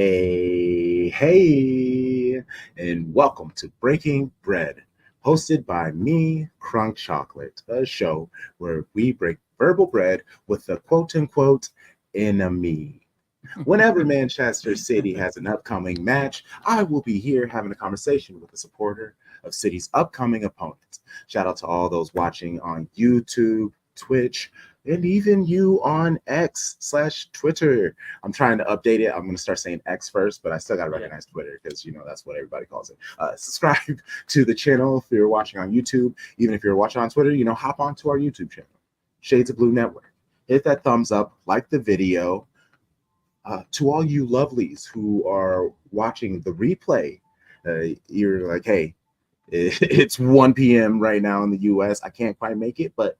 Hey, and welcome to Breaking Bread, hosted by me, Crunk Chocolate, a show where we break verbal bread with the quote unquote enemy. Whenever Manchester City has an upcoming match, I will be here having a conversation with a supporter of City's upcoming opponent. Shout out to all those watching on YouTube, Twitch, and even you on X/Twitter. I'm trying to update it. I'm going to start saying X first, but I still got to recognize Twitter because, that's what everybody calls it. Subscribe to the channel if you're watching on YouTube. Even if you're watching on Twitter, hop onto our YouTube channel, Shades of Blue Network. Hit that thumbs up, like the video. To all you lovelies who are watching the replay, you're like, hey, it's 1 p.m. right now in the US. I can't quite make it, but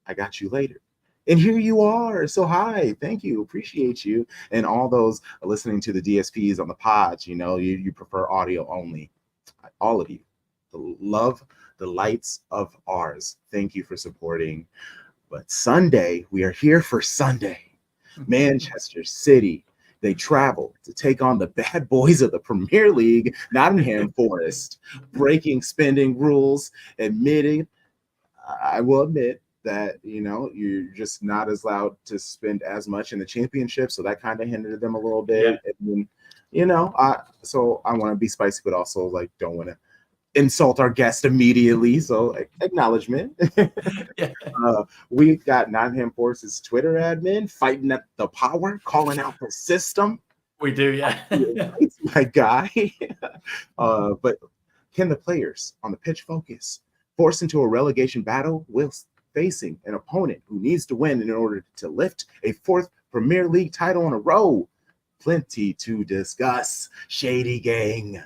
I got you later. And here you are. So hi, thank you, appreciate you. And all those listening to the DSPs on the pods, you prefer audio only. All of you, the love, the lights of ours. Thank you for supporting. But Sunday, we are here for Sunday. Manchester City, they travel to take on the bad boys of the Premier League, Nottingham Forest, breaking spending rules, I will admit that, you're just not as allowed to spend as much in the championship. So that kind of hindered them a little bit. Yeah. And then, I want to be spicy, but also like don't want to insult our guest immediately. So acknowledgement. Yeah. We got Nottingham Forest's Twitter admin fighting at the power, calling out the system. We do, yeah. It's my guy. But can the players on the pitch focus? Forced into a relegation battle whilst facing an opponent who needs to win in order to lift a fourth Premier League title in a row. Plenty to discuss. Shady Gang.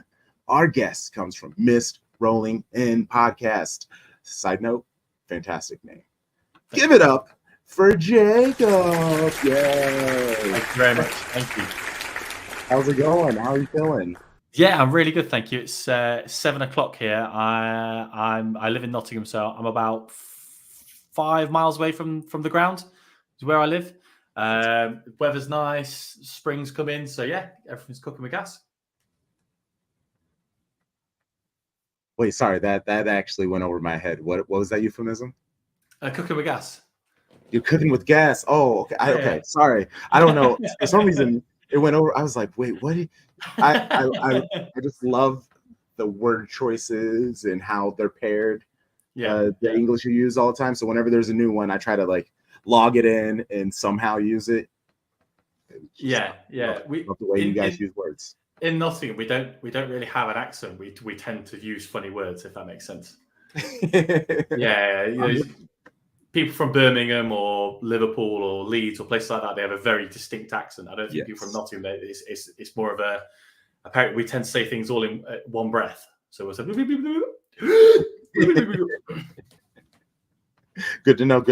Our guest comes from Mist Rolling In Podcast. Side note, fantastic name. Give it up for Jacob. Yay. Thank you very much. Thank you. How's it going? How are you feeling? Yeah, I'm really good, thank you. It's 7 o'clock here. I live in Nottingham, so I'm about 5 miles away from the ground. Is where I live. Weather's nice. Spring's coming, so yeah, everything's cooking with gas. Wait, sorry, that actually went over my head. What was that euphemism? Cooking with gas. You're cooking with gas. Oh, okay. Okay. Sorry. I don't know. For some reason, it went over. I was like, wait, what? I just love the word choices and how they're paired. The English you use all the time. So whenever there's a new one, I try to like log it in and somehow use it. Yeah. Love the way you guys use words. In Nottingham, we don't really have an accent. We tend to use funny words, if that makes sense. Yeah. People from Birmingham or Liverpool or Leeds or places like that, they have a very distinct accent. I don't think people from Nottingham, it's more of a, apparently we tend to say things all in one breath. So we'll say, good to know.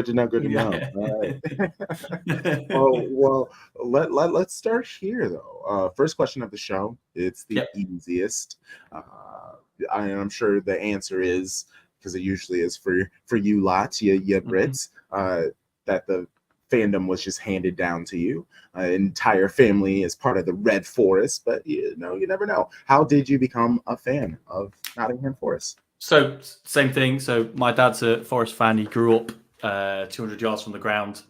All right. well, let's start here though. First question of the show. It's the easiest. I'm sure the answer is, because it usually is for you lots, you Brits, that the fandom was just handed down to you. Entire family is part of the Red Forest, but you never know. How did you become a fan of Nottingham Forest? So same thing. So my dad's a Forest fan. He grew up 200 yards from the ground,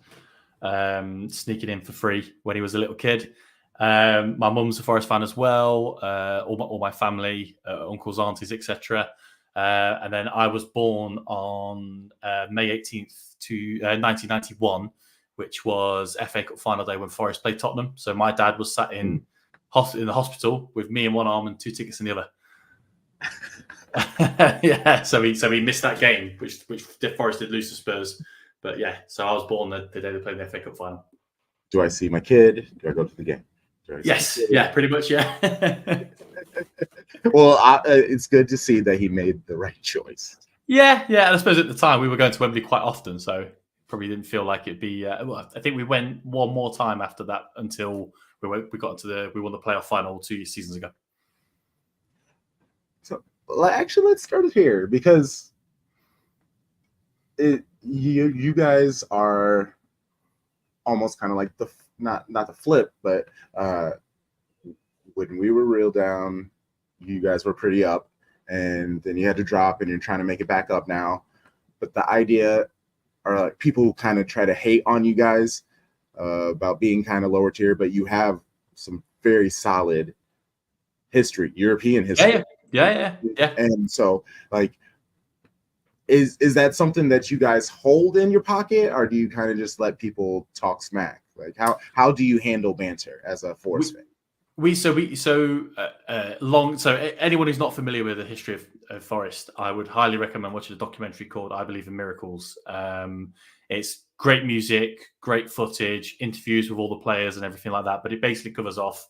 sneaking in for free when he was a little kid. My mum's a Forest fan as well. All my family, uncles, aunties, etc. And then I was born on May 18th to 1991, which was FA Cup final day when Forest played Tottenham. So my dad was sat in the hospital with me in one arm and 2 tickets in the other. So he missed that game, which Forest did lose to Spurs. But yeah, so I was born the day they played the FA Cup final. Do I see my kid? Do I go to the game? Yes, pretty much, yeah. Well, it's good to see that he made the right choice. Yeah, and I suppose at the time we were going to Wembley quite often, so probably didn't feel like it'd be. I think we went one more time after that until we won the playoff final 2 seasons ago. So actually, let's start here because you guys are almost kind of like not the flip, but when we were real down, you guys were pretty up, and then you had to drop, and you're trying to make it back up now. But the idea, or like people kind of try to hate on you guys about being kind of lower tier, but you have some very solid history, European history. Yeah. And so, like, is that something that you guys hold in your pocket, or do you kind of just let people talk smack? Like, how do you handle banter as a Forest fan? Anyone who's not familiar with the history of Forest, I would highly recommend watching a documentary called "I Believe in Miracles." It's great music, great footage, interviews with all the players and everything like that. But it basically covers off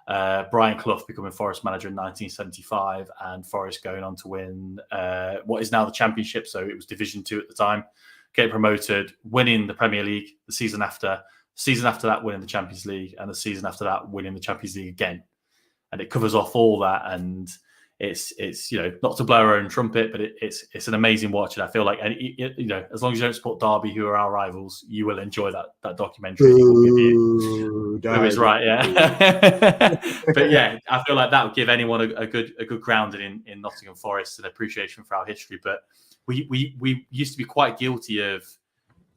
Brian Clough becoming Forest manager in 1975, and Forest going on to win what is now the Championship. So it was Division 2 at the time, getting promoted, winning the Premier League the season after. Season after that, winning the Champions League, and the season after that, winning the Champions League again. And it covers off all that, and it's not to blow our own trumpet, but it's an amazing watch. And I feel like, as long as you don't support Derby, who are our rivals, you will enjoy that documentary. Who is right, yeah. But yeah, I feel like that would give anyone a good grounding in Nottingham Forest and appreciation for our history. But we used to be quite guilty of.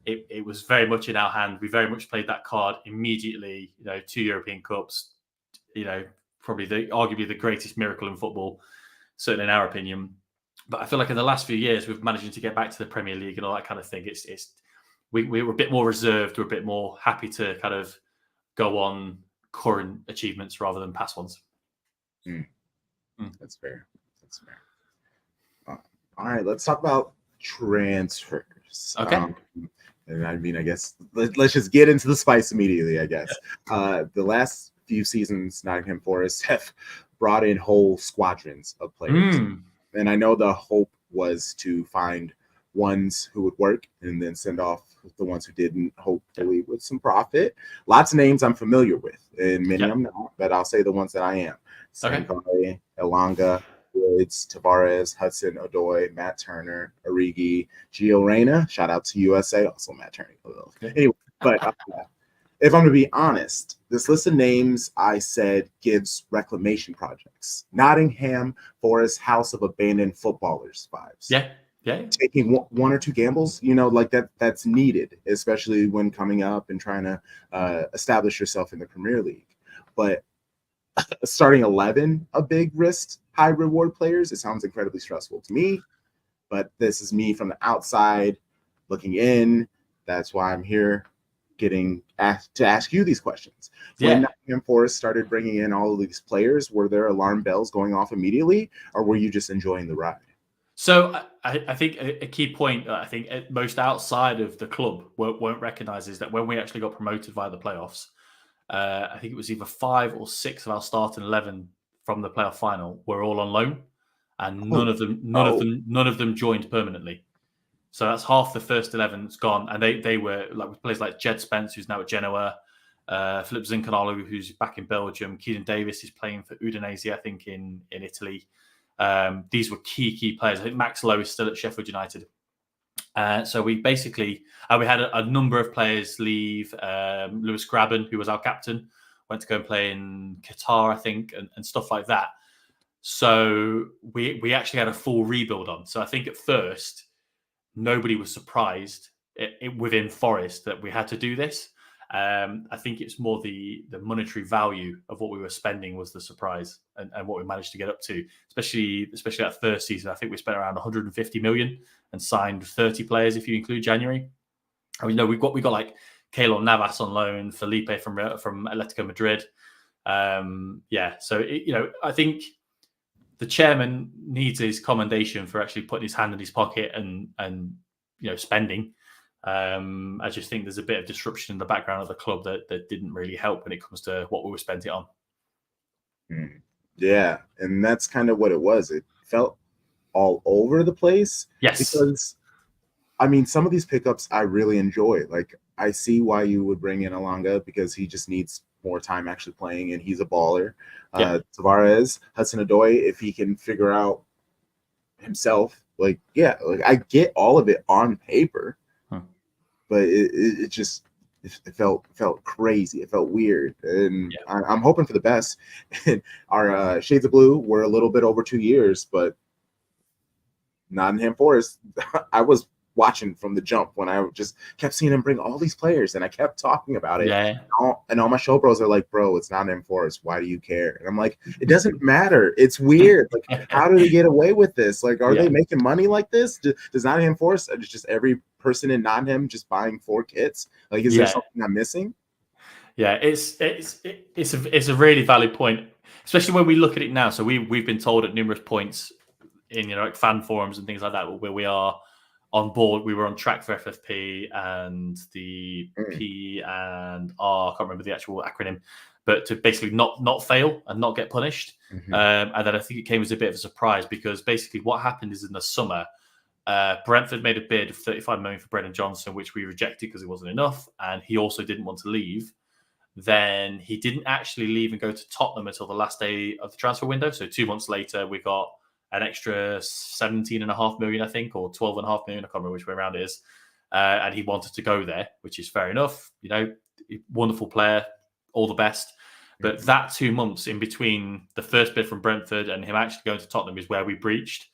It was very much in our hand. We very much played that card immediately. 2 European Cups. Probably arguably the greatest miracle in football, certainly in our opinion. But I feel like in the last few years, we've managed to get back to the Premier League and all that kind of thing. We were a bit more reserved. We're a bit more happy to kind of go on current achievements rather than past ones. That's fair. All right, let's talk about transfers. Okay. And I mean, I guess let's just get into the spice immediately, I guess. The last few seasons, Nottingham Forest have brought in whole squadrons of players. And I know the hope was to find ones who would work and then send off the ones who didn't, hopefully with some profit. Lots of names I'm familiar with, and many I'm not, but I'll say the ones that I am. Sankare, Elanga, Woods, Tavares, Hudson, Odoi, Matt Turner, Origi, Gio Reyna. Shout out to USA, also Matt Turner. Anyway, but if I'm to be honest, this list of names I said gives reclamation projects. Nottingham Forest House of Abandoned Footballers vibes. Yeah. Taking one or two gambles, like that's needed, especially when coming up and trying to establish yourself in the Premier League. But starting 11 of big risk, high reward players, it sounds incredibly stressful to me. But this is me from the outside looking in. That's why I'm here getting asked to ask you these questions. When Nottingham Forest started bringing in all of these players, were there alarm bells going off immediately, or were you just enjoying the ride? So I think a key point that I think most outside of the club won't recognise is that when we actually got promoted via the playoffs, I think it was either 5 or 6 of our starting 11 from the playoff final were all on loan, and none of them joined permanently. So that's half the first 11's gone, and they were like with players like Jed Spence, who's now at Genoa, Philip Zincanalo, who's back in Belgium, Keenan Davis is playing for Udinese, I think, in Italy. These were key players. I think Max Lowe is still at Sheffield United. So we basically we had a number of players leave. Lewis Graben, who was our captain, went to go and play in Qatar, I think, and stuff like that. So we actually had a full rebuild on. So I think at first nobody was surprised within Forest that we had to do this. I think it's more the monetary value of what we were spending was the surprise, and what we managed to get up to, especially that first season. I think we spent around 150 million and signed 30 players if you include January. And we got like Keylor Navas on loan, Felipe from Atletico Madrid. So I think the chairman needs his commendation for actually putting his hand in his pocket and spending. I just think there's a bit of disruption in the background of the club that didn't really help when it comes to what we were spending it on. Yeah, and that's kind of what it was. It felt all over the place. Yes. Because, some of these pickups I really enjoy. Like, I see why you would bring in Elanga, because he just needs more time actually playing, and he's a baller. Tavares, Hudson Odoi, if he can figure out himself, I get all of it on paper. But it just it felt crazy. It felt weird, and Yeah. I'm hoping for the best. And our Shades of Blue were a little bit over 2 years, but Nottingham Forest, I was watching from the jump when I just kept seeing him bring all these players, and I kept talking about it. Yeah. And all my show bros are like, "Bro, it's Nottingham Forest. Why do you care?" And I'm like, "It doesn't matter. It's weird. Like, how do they get away with this? Like, are Yeah. they making money like this? Does Nottingham Forest just every person in Nottingham just buying 4 kits? Like, is there Yeah. something I'm missing?" Yeah, it's a really valid point, especially when we look at it now. So we've been told at numerous points in like fan forums and things like that where we are on board. We were on track for FFP and the P and R. I can't remember the actual acronym, but to basically not fail and not get punished. Mm-hmm. And then I think it came as a bit of a surprise because basically what happened is in the summer, Brentford made a bid of 35 million for Brendan Johnson, which we rejected because it wasn't enough, and he also didn't want to leave. Then he didn't actually leave and go to Tottenham until the last day of the transfer window. So 2 months later, we got an extra 17.5 million, I think, or 12.5 million. I can't remember which way around it is. And he wanted to go there, which is fair enough. Wonderful player, all the best. But that 2 months in between the first bid from Brentford and him actually going to Tottenham is where we breached.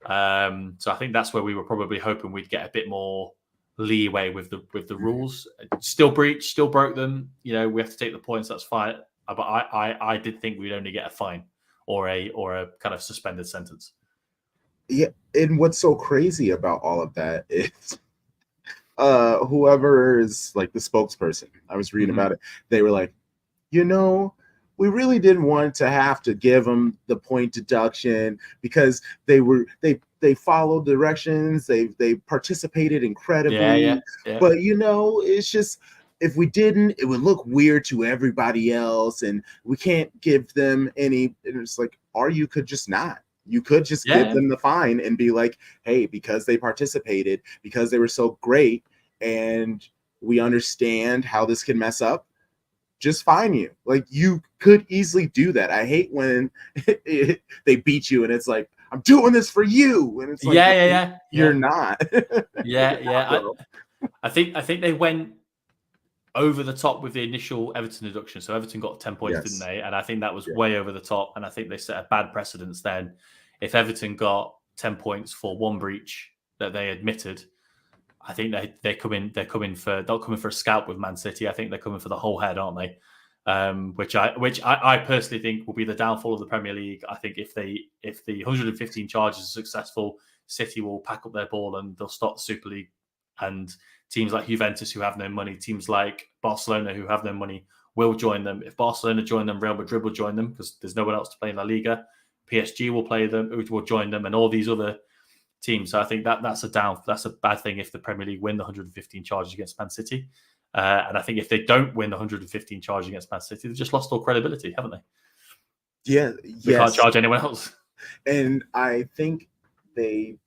So I think that's where we were probably hoping we'd get a bit more leeway with the rules. Still breached, still broke them. We have to take the points. That's fine. But I did think we'd only get a fine or a kind of suspended sentence. Yeah, and what's so crazy about all of that is whoever is like the spokesperson, I was reading about it, they were like, we really didn't want to have to give them the point deduction because they followed directions, they participated incredibly. Yeah. But it's just, if we didn't, it would look weird to everybody else, and we can't give them any. And it's like, or you could just not. You could just give them the fine and be like, hey, because they participated, because they were so great, and we understand how this can mess up, just fine you. Like, you could easily do that. I hate when they beat you and it's like, I'm doing this for you. And it's like, you're not. I think they went over the top with the initial Everton deduction. So Everton got 10 points, didn't they? And I think that was way over the top. And I think they set a bad precedence then. If Everton got 10 points for one breach that they admitted, I think they'll come in for a scalp with Man City. I think they're coming for the whole head, aren't they? Which I personally think will be the downfall of the Premier League. I think if the 115 charges are successful, City will pack up their ball and they'll start the Super League. And teams like Juventus, who have no money, teams like Barcelona, who have no money, will join them. If Barcelona join them, Real Madrid will join them because there's no one else to play in La Liga. PSG will join them, and all these other teams. So I think that's a bad thing if the Premier League win the 115 charges against Man City. And I think if they don't win the 115 charges against Man City, they've just lost all credibility, haven't they? Yeah, they can't charge anyone else. And I think they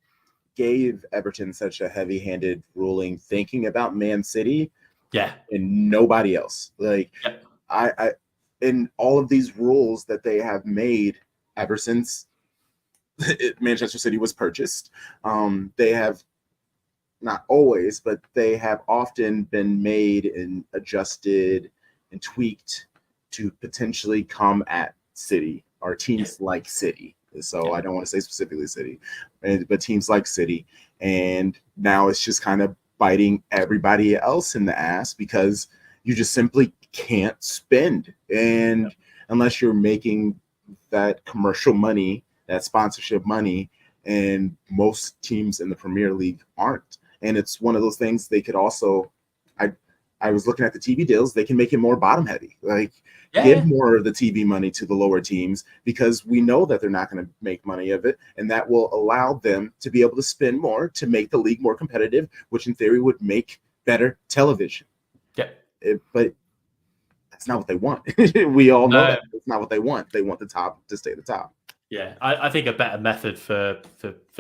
gave Everton such a heavy-handed ruling thinking about Man City, and nobody else. Like, I in all of these rules that they have made ever since Manchester City was purchased, they have not always, but they have often been made and adjusted and tweaked to potentially come at City or teams like City. So I don't want to say specifically City, but teams like City. And now it's just kind of biting everybody else in the ass because you just simply can't spend. And unless you're making that commercial money, that sponsorship money, and most teams in the Premier League aren't. And it's one of those things they could also, I was looking at the TV deals, they can make it more bottom heavy. Like, give more of the TV money to the lower teams because we know that they're not going to make money of it. And that will allow them to be able to spend more to make the league more competitive, which in theory would make better television. But that's not what they want. We all know that. It's not what they want. They want the top to stay the top. Yeah, I think a better method for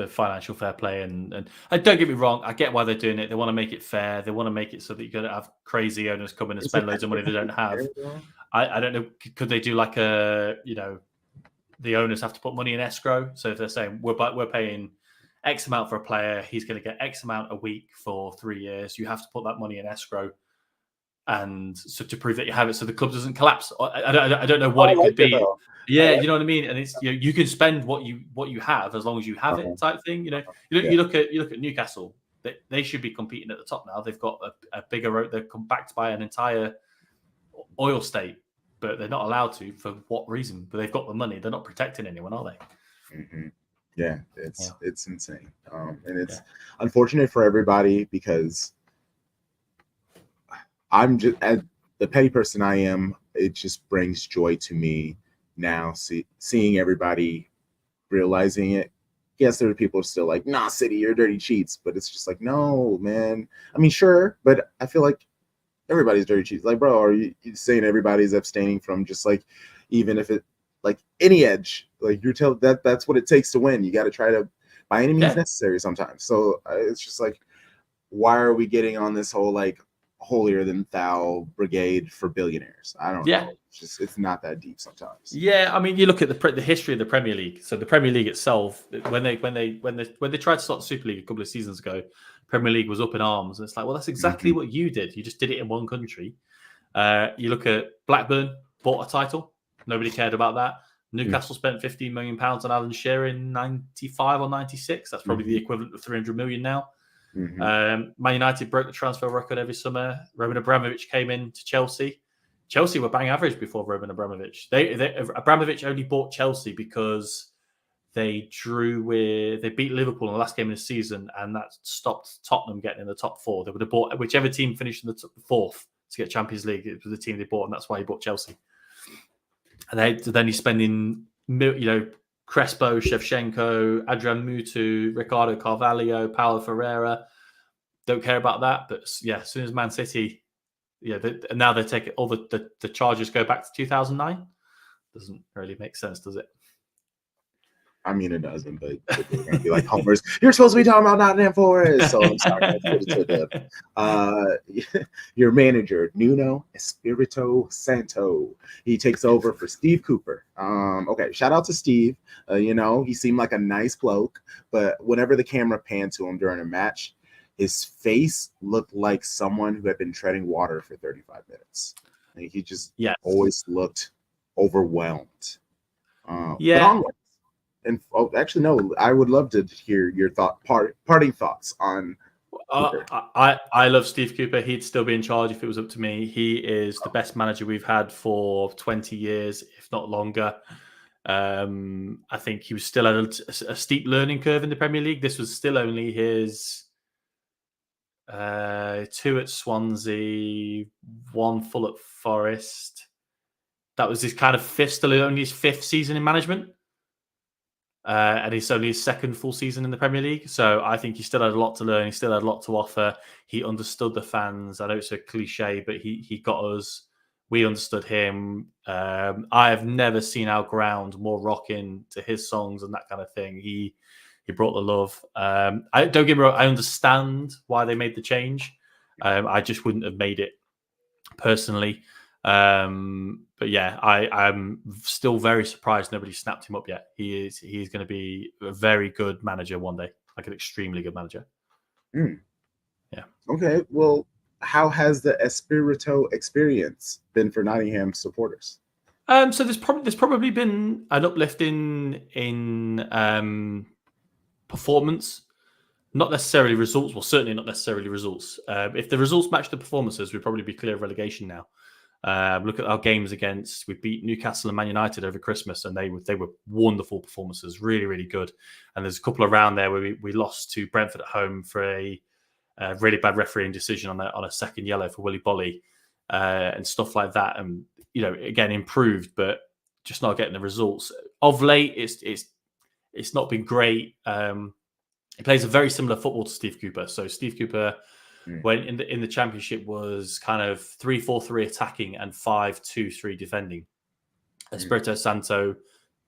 financial fair play, and don't get me wrong, I get why they're doing it. They want to make it fair. They want to make it so that you don't have crazy owners come in and spend loads of money they don't have. I don't know. Could they do like the owners have to put money in escrow? So if they're saying we're paying X amount for a player, he's going to get X amount a week for 3 years. You have to put that money in escrow. and so to prove that you have it, so the club doesn't collapse. I don't know Oh, what I it could like it be. though. I Yeah, like you know what I mean. And it's you can spend what you have as long as you have uh-huh. it, type thing. Yeah. You look at Newcastle. They should be competing at the top now. They've got a bigger road. They're backed by an entire oil state, but they're not allowed to for what reason? But they've got the money. They're not protecting anyone, are they? Mm-hmm. Yeah, Yeah. it's insane, and it's Yeah. unfortunate for everybody because I'm just as the petty person I am. It just brings joy to me now, seeing everybody realizing it. Yes, there are people still like, nah, City, you're dirty cheats, but it's just like, no, man. I mean, sure, but I feel like everybody's dirty cheats. Like, bro, are you saying everybody's abstaining from just like, even if it like any edge, like you're telling that's what it takes to win. You got to try to by any means Yeah. necessary sometimes. So it's just like, why are we getting on this whole like holier than thou brigade for billionaires? I don't Yeah. know. It's not that deep sometimes. Yeah, I mean, you look at the history of the Premier League. So the Premier League itself, when they tried to start the Super League a couple of seasons ago, Premier League was up in arms, and it's like, well, that's exactly Mm-hmm. what you did. You just did it in one country. You look at Blackburn, bought a title. Nobody cared about that. Newcastle spent £15 million on Alan Shearer in '95 or '96. That's probably the equivalent of 300 million now. Mm-hmm. Man United broke the transfer record every summer. Roman Abramovich came in to Chelsea. Chelsea were bang average before Roman Abramovich. Abramovich only bought Chelsea because they beat Liverpool in the last game of the season, and that stopped Tottenham getting in the top four. They would have bought whichever team finished in the fourth to get Champions League. It was the team they bought, and that's why he bought Chelsea. And then he's spending, Crespo, Shevchenko, Adrian Mutu, Ricardo Carvalho, Paulo Ferreira. Don't care about that, but yeah, as soon as Man City, now they take it. All the charges go back to 2009. Doesn't really make sense, does it? I mean, it doesn't, but people are going to be like, Homers, you're supposed to be talking about Nottingham Forest. So I'm sorry, I put it to them. Your manager, Nuno Espirito Santo, he takes over for Steve Cooper. Okay, shout out to Steve. He seemed like a nice bloke, but whenever the camera panned to him during a match, his face looked like someone who had been treading water for 35 minutes. Like, he just always looked overwhelmed. But onward. And actually, no, I would love to hear your parting thoughts on Cooper. I love Steve Cooper. He'd still be in charge if it was up to me. He is the best manager we've had for 20 years, if not longer. I think he was still at a steep learning curve in the Premier League. This was still only his 2 at Swansea, 1 full at Forest. That was his kind of only his 5th season in management. And it's only his 2nd full season in the Premier League. So I think he still had a lot to learn. He still had a lot to offer. He understood the fans. I know it's a cliche, but he got us. We understood him. I have never seen our ground more rocking to his songs and that kind of thing. He brought the love. I don't get me wrong. I understand why they made the change. I just wouldn't have made it personally. But yeah, I'm still very surprised nobody snapped him up yet. He's going to be a very good manager one day, like an extremely good manager. Yeah. Okay. Well, how has the Espirito experience been for Nottingham supporters? So there's probably been an uplift in performance, not necessarily results. Well, certainly not necessarily results. If the results match the performances, we'd probably be clear of relegation now. Look at our games we beat Newcastle and Man United over Christmas, and they were wonderful performances, really, really good. And there's a couple around there where we lost to Brentford at home for a really bad refereeing decision on a second yellow for Willy Bolly and stuff like that. And again, improved, but just not getting the results. Of late, it's not been great. He plays a very similar football to Steve Cooper. So Steve Cooper, when in the Championship, was kind of 3-4-3 attacking and 5-2-3 defending. Espirito Santo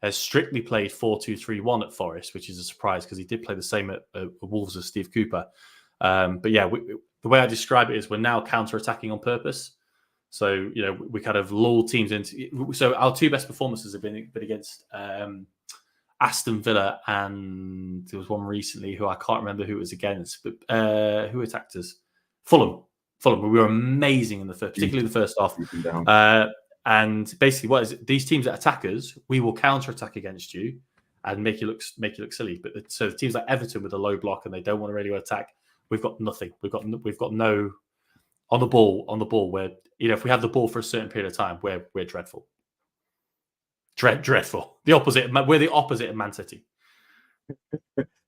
has strictly played 4-2-3-1 at Forest, which is a surprise because he did play the same at Wolves as Steve Cooper. But yeah, the way I describe it is we're now counter-attacking on purpose. So we kind of lull teams into. So our 2 best performances have been against Aston Villa, and there was one recently who I can't remember who it was against, but who attacked us? Fulham. Fulham. We were amazing in the first, particularly the first half. And basically, what is it? These teams that attack us, we will counter attack against you and make you look silly. But so the teams like Everton with a low block and they don't want to really attack, we've got nothing. We've got no on the ball. Where if we have the ball for a certain period of time, we're dreadful. Dreadful. The opposite. We're the opposite of Man City.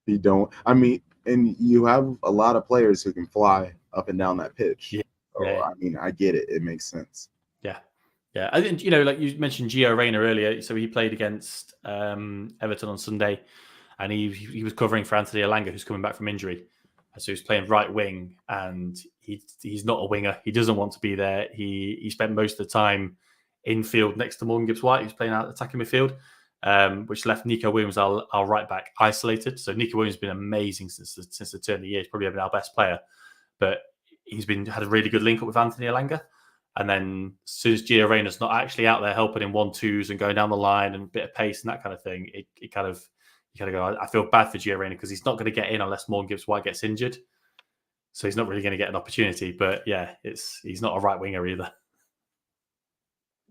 You don't. I mean, and you have a lot of players who can fly up and down that pitch. Yeah. So, Yeah. I mean, I get it. It makes sense. Yeah. Yeah. I think, like you mentioned Gio Reyna earlier. So he played against Everton on Sunday and he was covering for Anthony Elanga, who's coming back from injury. So he's playing right wing and he's not a winger. He doesn't want to be there. He spent most of the time infield next to Morgan Gibbs-White, who's playing out attacking midfield. Which left Nico Williams, our right back, isolated. So Nico Williams has been amazing since the turn of the year. He's probably been our best player, but he's had a really good link up with Anthony Elanga. And then as soon as Gio Reyna's not actually out there helping in 1-2s and going down the line and a bit of pace and that kind of thing, you kind of go, I feel bad for Gio Reyna because he's not going to get in unless Morgan Gibbs-White gets injured. So he's not really going to get an opportunity. But yeah, he's not a right winger either.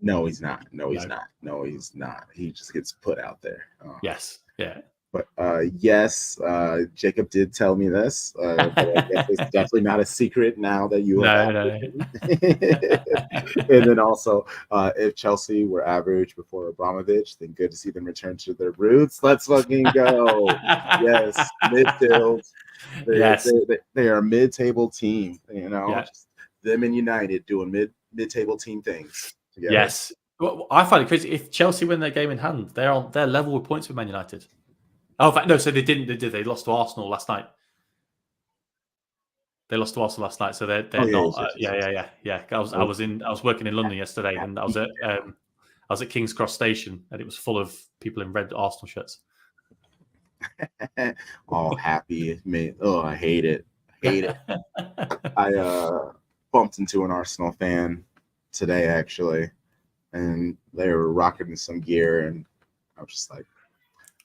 No, he's not. No, he's not. He just gets put out there. Yes. Yeah. But yes, Jacob did tell me this. But I guess it's definitely not a secret now that you are. No. And then also, if Chelsea were average before Abramovich, then good to see them return to their roots. Let's fucking go. Yes, midfield. They are a mid-table team. Just them and United doing mid-table team things. Together. Yes. Well, I find it crazy. If Chelsea win their game in hand, they're level with points with Man United. Oh, in fact, no. So they didn't. They did. They lost to Arsenal last night. So they're not. Yeah. I was working in London yesterday, and I was at King's Cross Station, and it was full of people in red Arsenal shirts. All happy, man. Oh, I hate it. I bumped into an Arsenal fan today actually, and they were rocking some gear, and I was just like,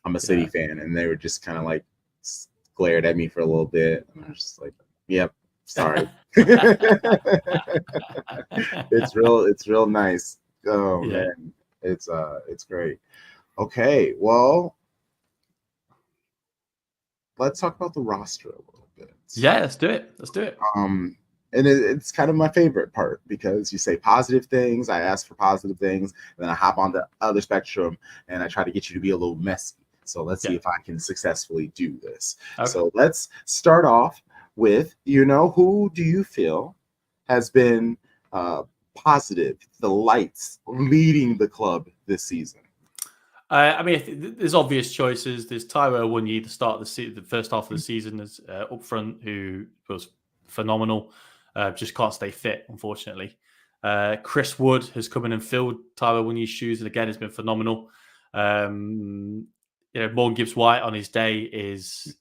I'm a City fan, and they were just kind of like glared at me for a little bit, and I was just like, yep, sorry. It's real nice. Oh man, it's great. Okay, well, let's talk about the roster a little bit. Yeah, let's do it. And it's kind of my favorite part because you say positive things, I ask for positive things, and then I hop on the other spectrum and I try to get you to be a little messy. So let's see if I can successfully do this. Okay. So let's start off with, who do you feel has been positive, the lights leading the club this season? I mean, there's obvious choices. There's Tyrell Wunyi, the first half of the season, as up front, who was phenomenal. Just can't stay fit, unfortunately. Chris Wood has come in and filled Tyrell Wunyi's shoes, and again, has been phenomenal. Morgan Gibbs-White on his day is,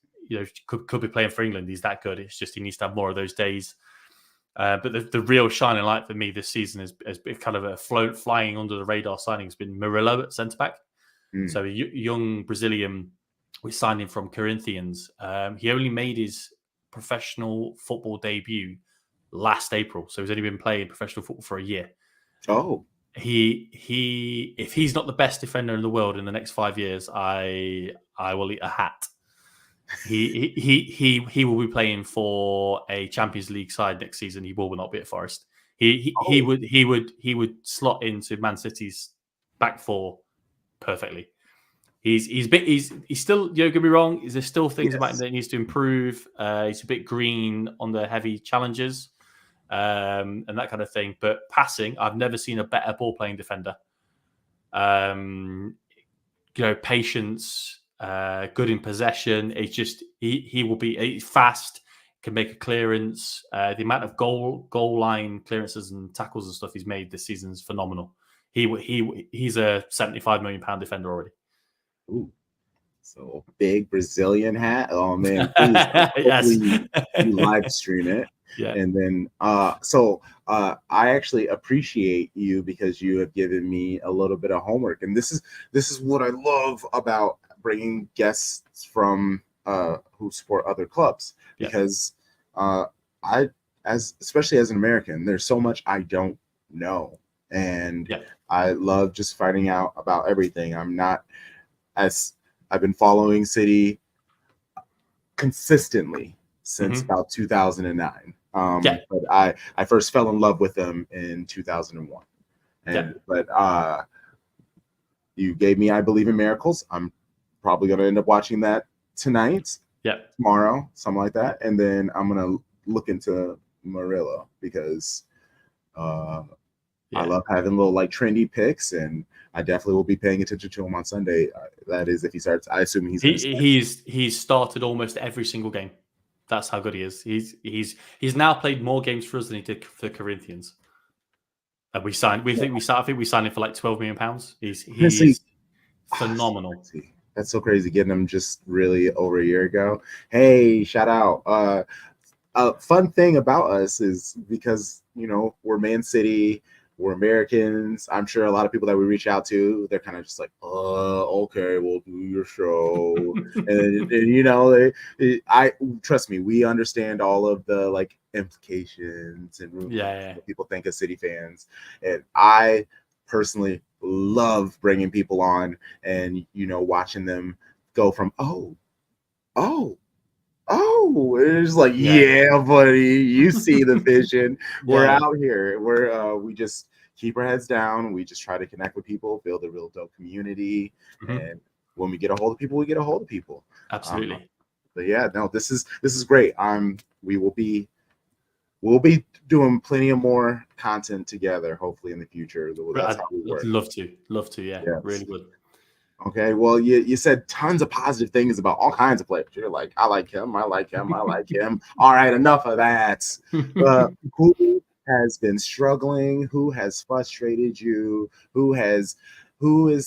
could be playing for England. He's that good. It's just he needs to have more of those days. But the real shining light for me this season has been kind of a flying under the radar signing has been Murillo at centre back. So a young Brazilian, we signed him from Corinthians. He only made his professional football debut last April, so he's only been playing professional football for a year. Oh, he if he's not the best defender in the world in the next 5 years, I will eat a hat. He will be playing for a Champions League side next season. He will not be at Forest. He would slot into Man City's back four perfectly. He's still, don't get me wrong, there's still things about him that he needs to improve. He's a bit green on the heavy challenges and that kind of thing. But passing, I've never seen a better ball playing defender. Patience, good in possession. It's just he will be fast, can make a clearance. The amount of goal line clearances and tackles and stuff he's made this season is phenomenal. He's a £75 million defender already. Ooh, so big Brazilian hat. Oh man, please, hopefully you live stream it. Yeah. And then I actually appreciate you because you have given me a little bit of homework, and this is what I love about bringing guests from who support other clubs, because I especially as an American, there's so much I don't know, and Yeah. I love just finding out about everything. I'm not as I've been following City consistently since Mm-hmm. about 2009. Yeah. But I first fell in love with them in 2001, Yeah. but you gave me I Believe in Miracles. I'm probably going to end up watching that tonight, Yeah. tomorrow, something like that, and then I'm going to look into Murillo because uh, I Yeah. love having little like trendy picks, and I definitely will be paying attention to him on Sunday. That is, if he starts. I assume he's going to start. He's started almost every single game. That's how good he is. He's now played more games for us than he did for Corinthians. And we signed. I think we signed him for like £12 million. Honestly, He's phenomenal. that's so crazy. Getting him just really over a year ago. Hey, shout out. A fun thing about us is because we're Man City, we're Americans. I'm sure a lot of people that we reach out to, they're kind of just like, okay, we'll do your show, and I trust me, we understand all of the like implications and rumors Yeah. what people think of City fans, and I personally love bringing people on and watching them go from oh it's like, Yeah. yeah, buddy, you see the vision. We're Yeah. out here. We just keep our heads down. We just try to connect with people, build a real dope community. Mm-hmm. And when we get a hold of people, we get a hold of people. Absolutely. But yeah, no, this is great. We'll be doing plenty of more content together, hopefully in the future. That's I'd how we work. love to. Yeah, Yes. really would. Okay, well, you said tons of positive things about all kinds of players. You're like, I like him, I like him, I like him. All right, enough of that. Who has been struggling? Who has frustrated you? Who is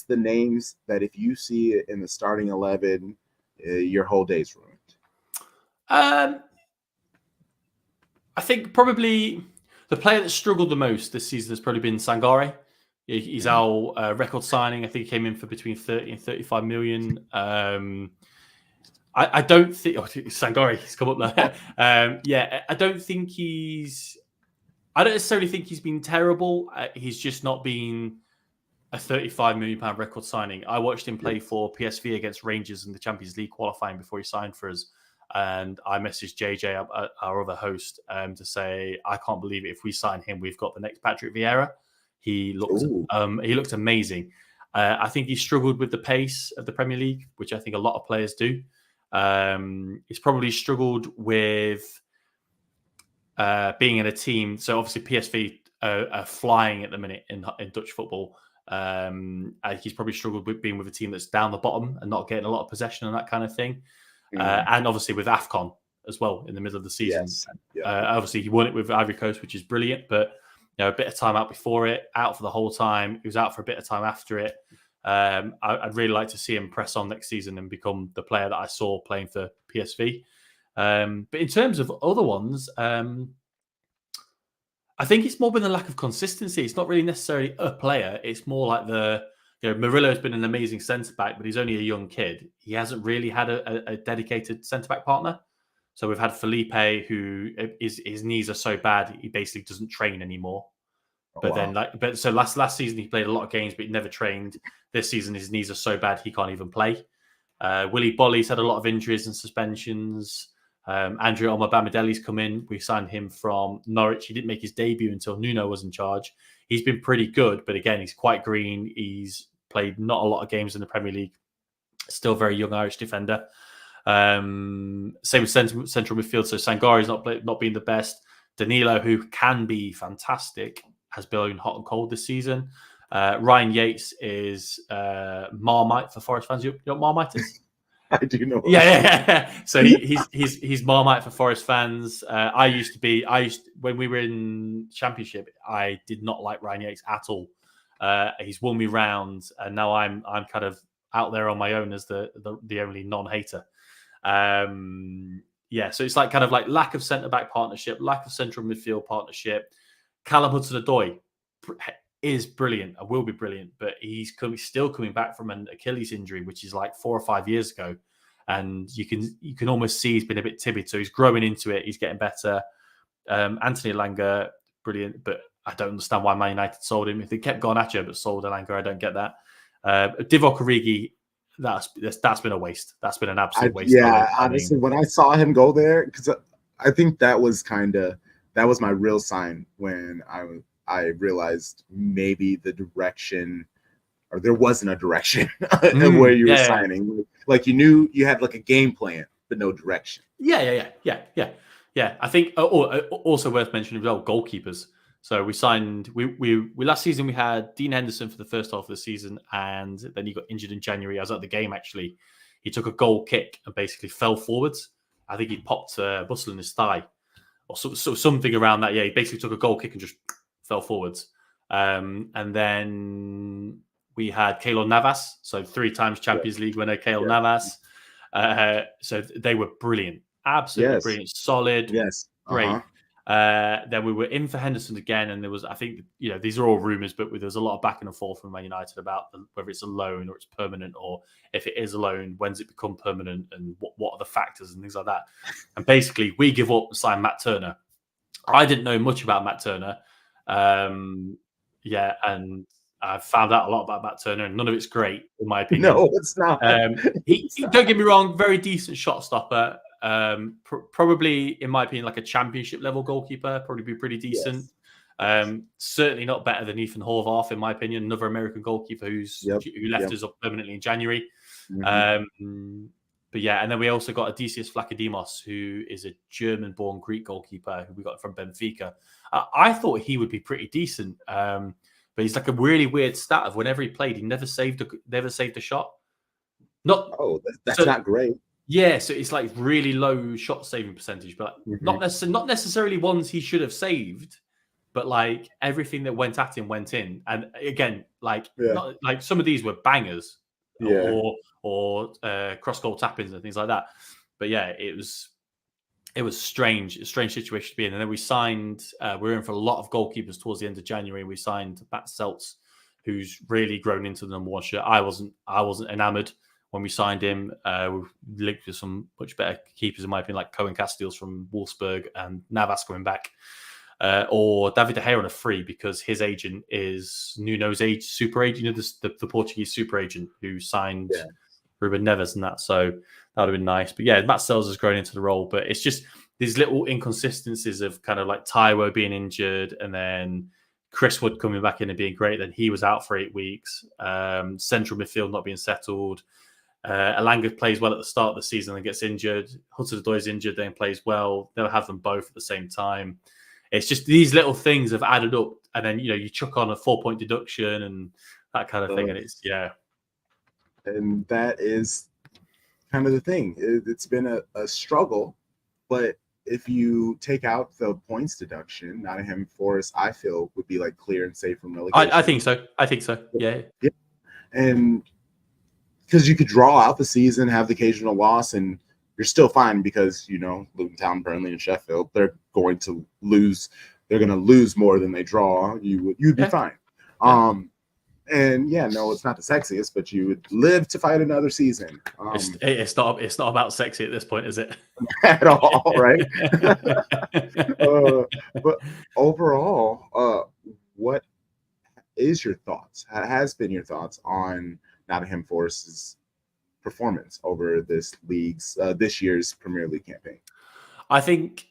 the names that if you see it in the starting 11, your whole day's ruined? I think probably the player that struggled the most this season has probably been Sangare. He's our record signing. I think he came in for between 30 and 35 million. I don't think Sangare, he's come up there. I don't think I don't necessarily think he's been terrible. He's just not been a £35 million record signing. I watched him play for PSV against Rangers in the Champions League qualifying before he signed for us. And I messaged JJ, our other host, to say, I can't believe it. If we sign him, we've got the next Patrick Vieira. He looked amazing. I think he struggled with the pace of the Premier League, which I think a lot of players do. He's probably struggled with being in a team. So obviously PSV are flying at the minute in Dutch football. He's probably struggled with being with a team that's down the bottom and not getting a lot of possession and that kind of thing. And obviously with AFCON as well in the middle of the season. Yes. Yeah. Obviously he won it with Ivory Coast, which is brilliant, but a bit of time out before it, out for the whole time. He was out for a bit of time after it. I'd really like to see him press on next season and become the player that I saw playing for PSV. But in terms of other ones, I think it's more been the lack of consistency. It's not really necessarily a player. It's more like Murillo's been an amazing centre back, but he's only a young kid. He hasn't really had a dedicated centre back partner. So we've had Felipe, who his knees are so bad he basically doesn't train anymore. So last season he played a lot of games, but he never trained. This season his knees are so bad he can't even play. Willy Bolly's had a lot of injuries and suspensions. Andrew Omar-Bamidele's come in. We signed him from Norwich. He didn't make his debut until Nuno was in charge. He's been pretty good, but again, he's quite green. He's played not a lot of games in the Premier League. Still very young Irish defender. Same with central midfield. So Sangari's not been the best. Danilo, who can be fantastic, has been hot and cold this season. Ryan Yates is Marmite for Forest fans. You know what Marmite is? I do know. Yeah. So he's Marmite for Forest fans. When we were in Championship, I did not like Ryan Yates at all. He's won me round, and now I'm kind of out there on my own as the only non-hater. So it's like kind of like lack of centre back partnership, lack of central midfield partnership. Callum Hudson-Odoi is brilliant and will be brilliant, but he's still coming back from an Achilles injury, which is like 4 or 5 years ago, and you can almost see he's been a bit timid. So he's growing into it. He's getting better. Anthony Elanga, brilliant, but I don't understand why Man United sold him. If they kept Garnacho but sold Elanga, I don't get that. Divock Origi, that's been a waste. That's been an absolute waste. Honestly, when I saw him go there, because I think that was my real sign when I realized maybe the direction, or there wasn't a direction of where you were signing. Like you knew you had like a game plan, but no direction. Yeah. I think also worth mentioning as well, goalkeepers. So we signed. We last season we had Dean Henderson for the first half of the season, and then he got injured in January. I was at the game actually. He took a goal kick and basically fell forwards. I think he popped a muscle in his thigh or something around that. Yeah, he basically took a goal kick and just fell forwards. And then we had Keylor Navas, so 3 times Champions League winner Keylor Navas. So they were brilliant, absolutely brilliant, solid, great. Then we were in for Henderson again, and there was, I think, these are all rumours, but there was a lot of back and forth from Man United about whether it's a loan or it's permanent, or if it is a loan, when's it become permanent, and what are the factors and things like that. And basically, we give up and sign Matt Turner. I didn't know much about Matt Turner, and I found out a lot about Matt Turner, and none of it's great, in my opinion. No, it's not. Don't get me wrong, very decent shot stopper. Probably, in my opinion, like a championship level goalkeeper, probably be pretty decent. Certainly not better than Ethan Horvath, in my opinion, another American goalkeeper who left us up permanently in January. But yeah, and then we also got Odysseus Vlachodimos, who is a German-born Greek goalkeeper who we got from Benfica. I thought he would be pretty decent, but he's like a really weird stat of whenever he played, he never saved a shot. That's not great. Yeah, so it's like really low shot saving percentage, but not necessarily ones he should have saved, but like everything that went at him went in. And again, not, like some of these were bangers, or cross goal tap-ins and things like that. But yeah, it was a strange situation to be in. And then we signed. We were in for a lot of goalkeepers towards the end of January. We signed Matt Seltz, who's really grown into the number 1 shirt. I wasn't enamored when we signed him. We linked with some much better keepers, in my opinion, like Cohen Casteels from Wolfsburg and Navas coming back. Or David De Gea on a free, because his agent is Nuno's super agent, the Portuguese super agent who signed Ruben Neves and that. So that would have been nice. But yeah, Matt Sells has grown into the role, but it's just these little inconsistencies of kind of like Taiwo being injured and then Chris Wood coming back in and being great. Then he was out for 8 weeks. Central midfield not being settled. Elanga plays well at the start of the season and gets injured. Hudson-Odoi is injured, then plays well. They'll have them both at the same time. It's just these little things have added up, and then you chuck on a 4-point deduction and that kind of thing, and it's And that is kind of the thing. It's been a struggle, but if you take out the points deduction, Nottingham Forest, I feel, would be like clear and safe from relegation. I think so. Yeah. And because you could draw out the season, have the occasional loss, and you're still fine because, Luton Town, Burnley, and Sheffield, they're going to lose. They're going to lose more than they draw. You'd be fine. And it's not the sexiest, but you would live to fight another season. It's not about sexy at this point, is it? At all, right? But overall, what is your thoughts? Has been your thoughts on Nottingham Forest's performance over this year's Premier League campaign? I think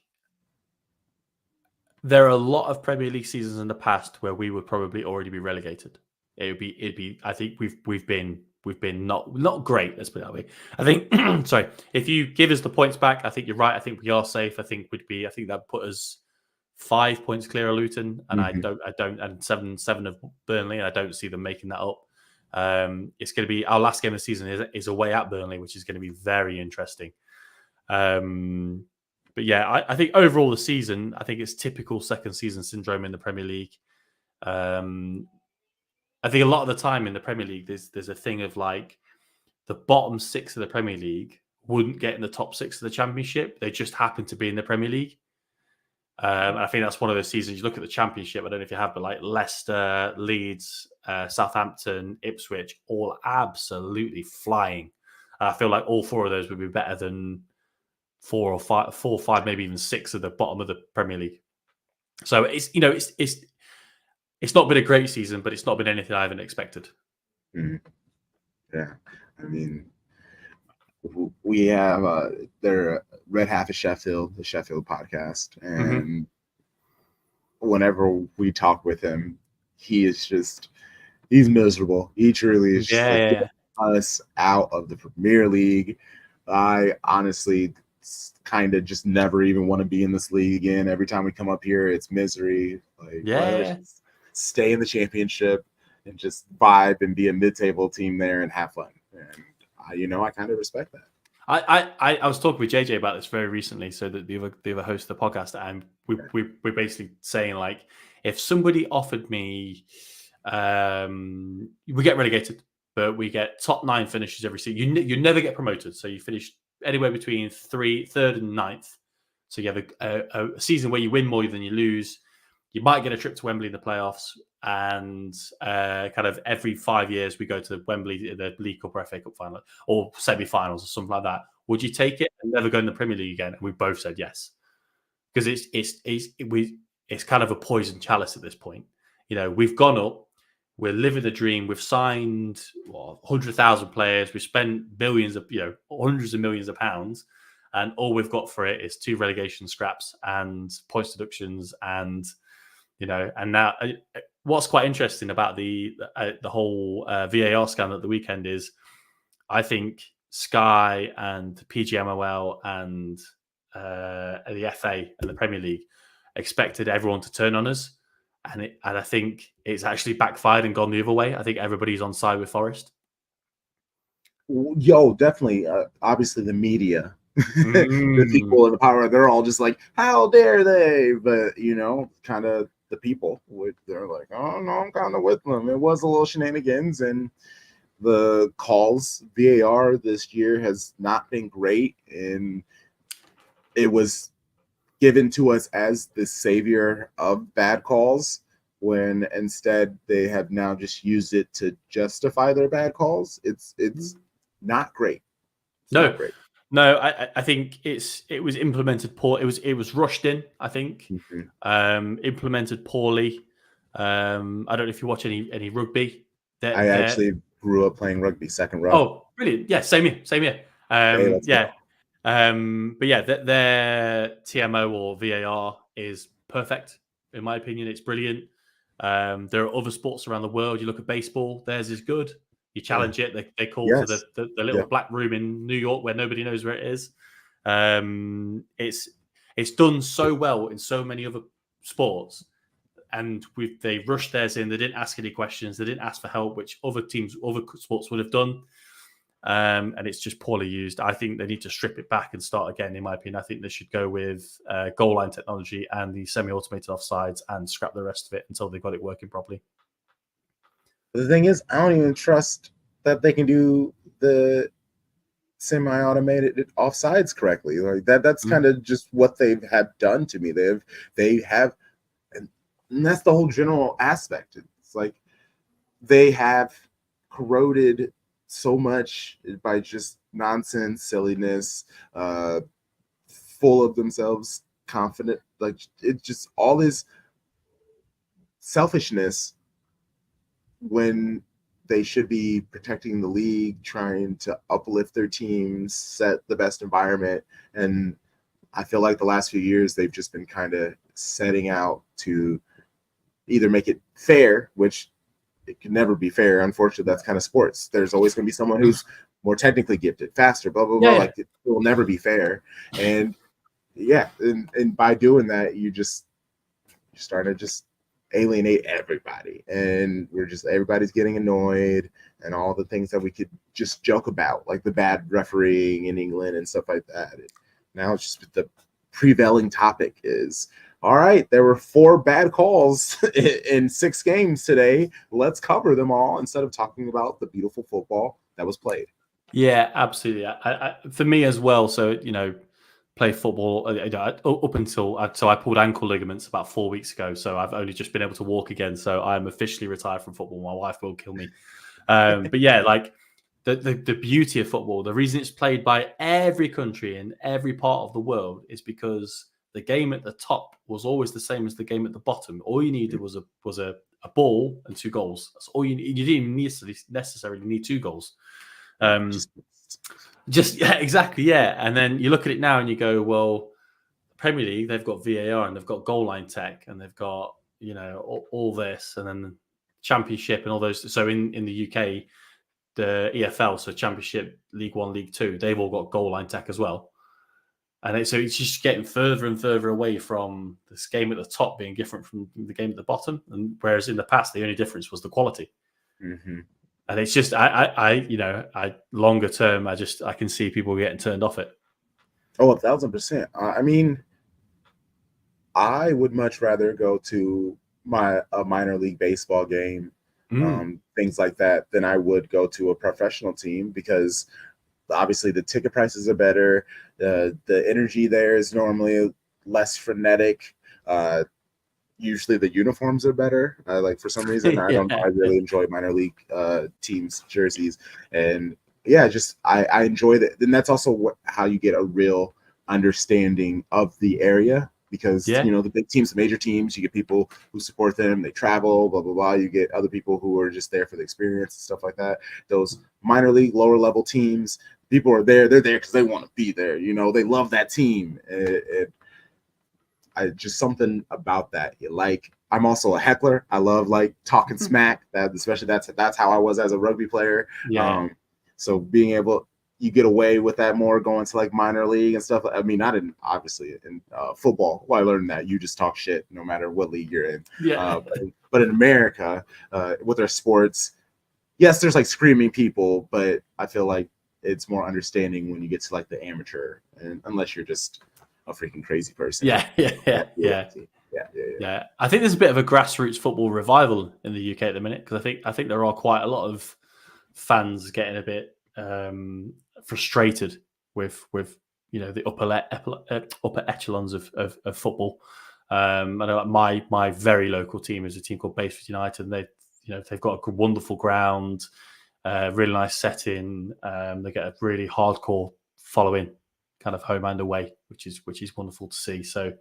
there are a lot of Premier League seasons in the past where we would probably already be relegated. It'd be. I think we've been not great. Let's put it that way. I think. Sorry, if you give us the points back, I think you're right. I think we are safe. I think that put us 5 points clear of Luton, and I don't, and seven of Burnley, and I don't see them making that up. It's going to be our last game of the season is away at Burnley, which is going to be very interesting. But yeah, I think overall the season, I think it's typical second season syndrome in the Premier League. I think a lot of the time in the Premier League, there's a thing of like the bottom 6 of the Premier League wouldn't get in the top 6 of the Championship. They just happen to be in the Premier League. And I think that's one of those seasons. You look at the Championship, I don't know if you have, but like Leicester, Leeds, Southampton, Ipswich, all absolutely flying. I feel like all 4 of those would be better than 4 or 5, maybe even 6 at the bottom of the Premier League. So it's not been a great season, but it's not been anything I haven't expected. Mm. Yeah, I mean, we have their Red Half of Sheffield, the Sheffield podcast, and whenever we talk with him, he's miserable. He truly is just like, get us out of the Premier League. I honestly kind of just never even want to be in this league again. Every time we come up here, it's misery. Like, let us just stay in the championship and just vibe and be a mid-table team there and have fun. And I kind of respect that. I was talking with JJ about this very recently. So that the other host of the podcast, and we're basically saying, like, if somebody offered me, we get relegated, but we get top 9 finishes every season. You never get promoted, so you finish anywhere between third and 9th. So you have a season where you win more than you lose. You might get a trip to Wembley in the playoffs, and kind of every 5 years we go to Wembley in the League Cup or FA Cup final or semi-finals or something like that. Would you take it and never go in the Premier League again? And we both said yes, because it's kind of a poison chalice at this point. We've gone up, we're living the dream. We've signed 100,000 players. We've spent millions of hundreds of millions of pounds, and all we've got for it is 2 relegation scraps and points deductions and. And now what's quite interesting about the whole VAR scandal at the weekend is I think Sky and PGMOL and the FA and the Premier League expected everyone to turn on us. And I think it's actually backfired and gone the other way. I think everybody's on side with Forest. Yo, definitely. Obviously, the media, the people in the power, they're all just like, how dare they? But, kind of the people, they're like, oh, no, I'm kind of with them. It was a little shenanigans, and the calls, VAR this year has not been great, and it was given to us as the savior of bad calls, when instead they have now just used it to justify their bad calls. It's not great. Not great. No, I think it was implemented poor. It was rushed in, I think. Implemented poorly. I don't know if you watch any rugby. I actually grew up playing rugby, second row. Oh, brilliant! Yeah, same here. Hey, yeah, but yeah, their TMO or VAR is perfect in my opinion. It's brilliant. There are other sports around the world. You look at baseball; theirs is good. You challenge it. They call for the little black room in New York where nobody knows where it is. It's done so well in so many other sports, and they rushed theirs in. They didn't ask any questions. They didn't ask for help, which other sports would have done. And it's just poorly used. I think they need to strip it back and start again. In my opinion, I think they should go with goal line technology and the semi-automated offsides and scrap the rest of it until they've got it working properly. The thing is, I don't even trust that they can do the semi-automated offsides correctly. Like that's kind of just what they have done to me. They have, and that's the whole general aspect. It's like they have corroded so much by just nonsense, silliness, full of themselves, confident. Like it's just all this selfishness when they should be protecting the league, trying to uplift their teams, set the best environment. And I feel like the last few years, they've just been kind of setting out to either make it fair, which it can never be fair. Unfortunately, that's kind of sports. There's always going to be someone who's more technically gifted, faster, blah, blah, blah. Like it will never be fair. And and by doing that, you start to just alienate everybody, and everybody's getting annoyed, and all the things that we could just joke about, like the bad refereeing in England and stuff like that. Now it's just the prevailing topic is, all right, there were 4 bad calls in 6 games today. Let's cover them all instead of talking about the beautiful football that was played. Yeah, absolutely. For me as well. So, play football up until I pulled ankle ligaments about 4 weeks ago. So I've only just been able to walk again. So I'm officially retired from football. My wife will kill me. But yeah, like the beauty of football, the reason it's played by every country in every part of the world is because the game at the top was always the same as the game at the bottom. All you needed was a ball and 2 goals. That's all you need. You didn't necessarily need 2 goals. Just yeah, exactly, yeah. And then you look at it now and you go, well, Premier League, they've got VAR and they've got goal line tech and they've got, you know, all this, and then Championship and all those. So in the UK, the EFL, so Championship, League One, League Two, they've all got goal line tech as well. And so it's just getting further and further away from this game at the top being different from the game at the bottom. And whereas in the past, the only difference was the quality. Mm-hmm. And it's just, I longer term, I can see people getting turned off it. Oh, 1,000%. I mean, I would much rather go to a minor league baseball game, things like that, than I would go to a professional team, because obviously the ticket prices are better. The energy there is normally less frenetic. Usually the uniforms are better. Like for some reason, I don't know. I really enjoy minor league teams' jerseys, and yeah, just I enjoy that. And that's also how you get a real understanding of the area, because you know, the big teams, the major teams, you get people who support them, they travel, blah blah blah. You get other people who are just there for the experience and stuff like that. Those minor league, lower level teams, people are there. They're there because they want to be there. You know, they love that team. Just something about that. Like, I'm also a heckler. I love like talking smack. Especially that's how I was as a rugby player. So being able, you get away with that more going to like minor league and stuff. I mean, not in obviously in football. Well, I learned that you just talk shit no matter what league you're in. But in America, with our sports, yes, there's like screaming people, but I feel like it's more understanding when you get to like the amateur, and unless you're just a freaking crazy person. Yeah. I think there's a bit of a grassroots football revival in the UK at the minute, because I think there are quite a lot of fans getting a bit frustrated with you know, the upper echelons of football. I know my very local team is a team called Bayford United, and they've got a wonderful ground, really nice setting. They get a really hardcore following, kind of home and away, which is wonderful to see. So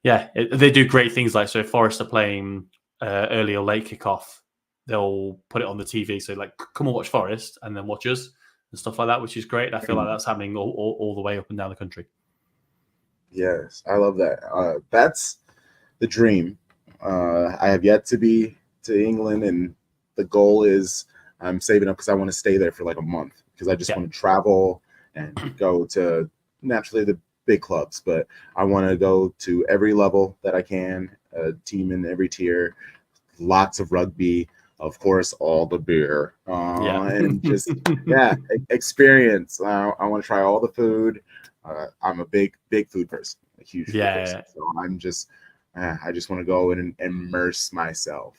yeah, they do great things. Like, so if Forest are playing early or late kickoff, they'll put it on the TV. So like, come and watch Forest and then watch us and stuff like that, which is great. I feel like that's happening all the way up and down the country. Yes, I love that. That's the dream. I have yet to be to England, and the goal is I'm saving up because I want to stay there for like a month, because I just want to travel and go to naturally the big clubs, but I want to go to every level that I can, a team in every tier, lots of rugby, of course, all the beer, and just experience. I want to try all the food. I'm a big food person, a huge food person. So I'm just I just want to go in and immerse myself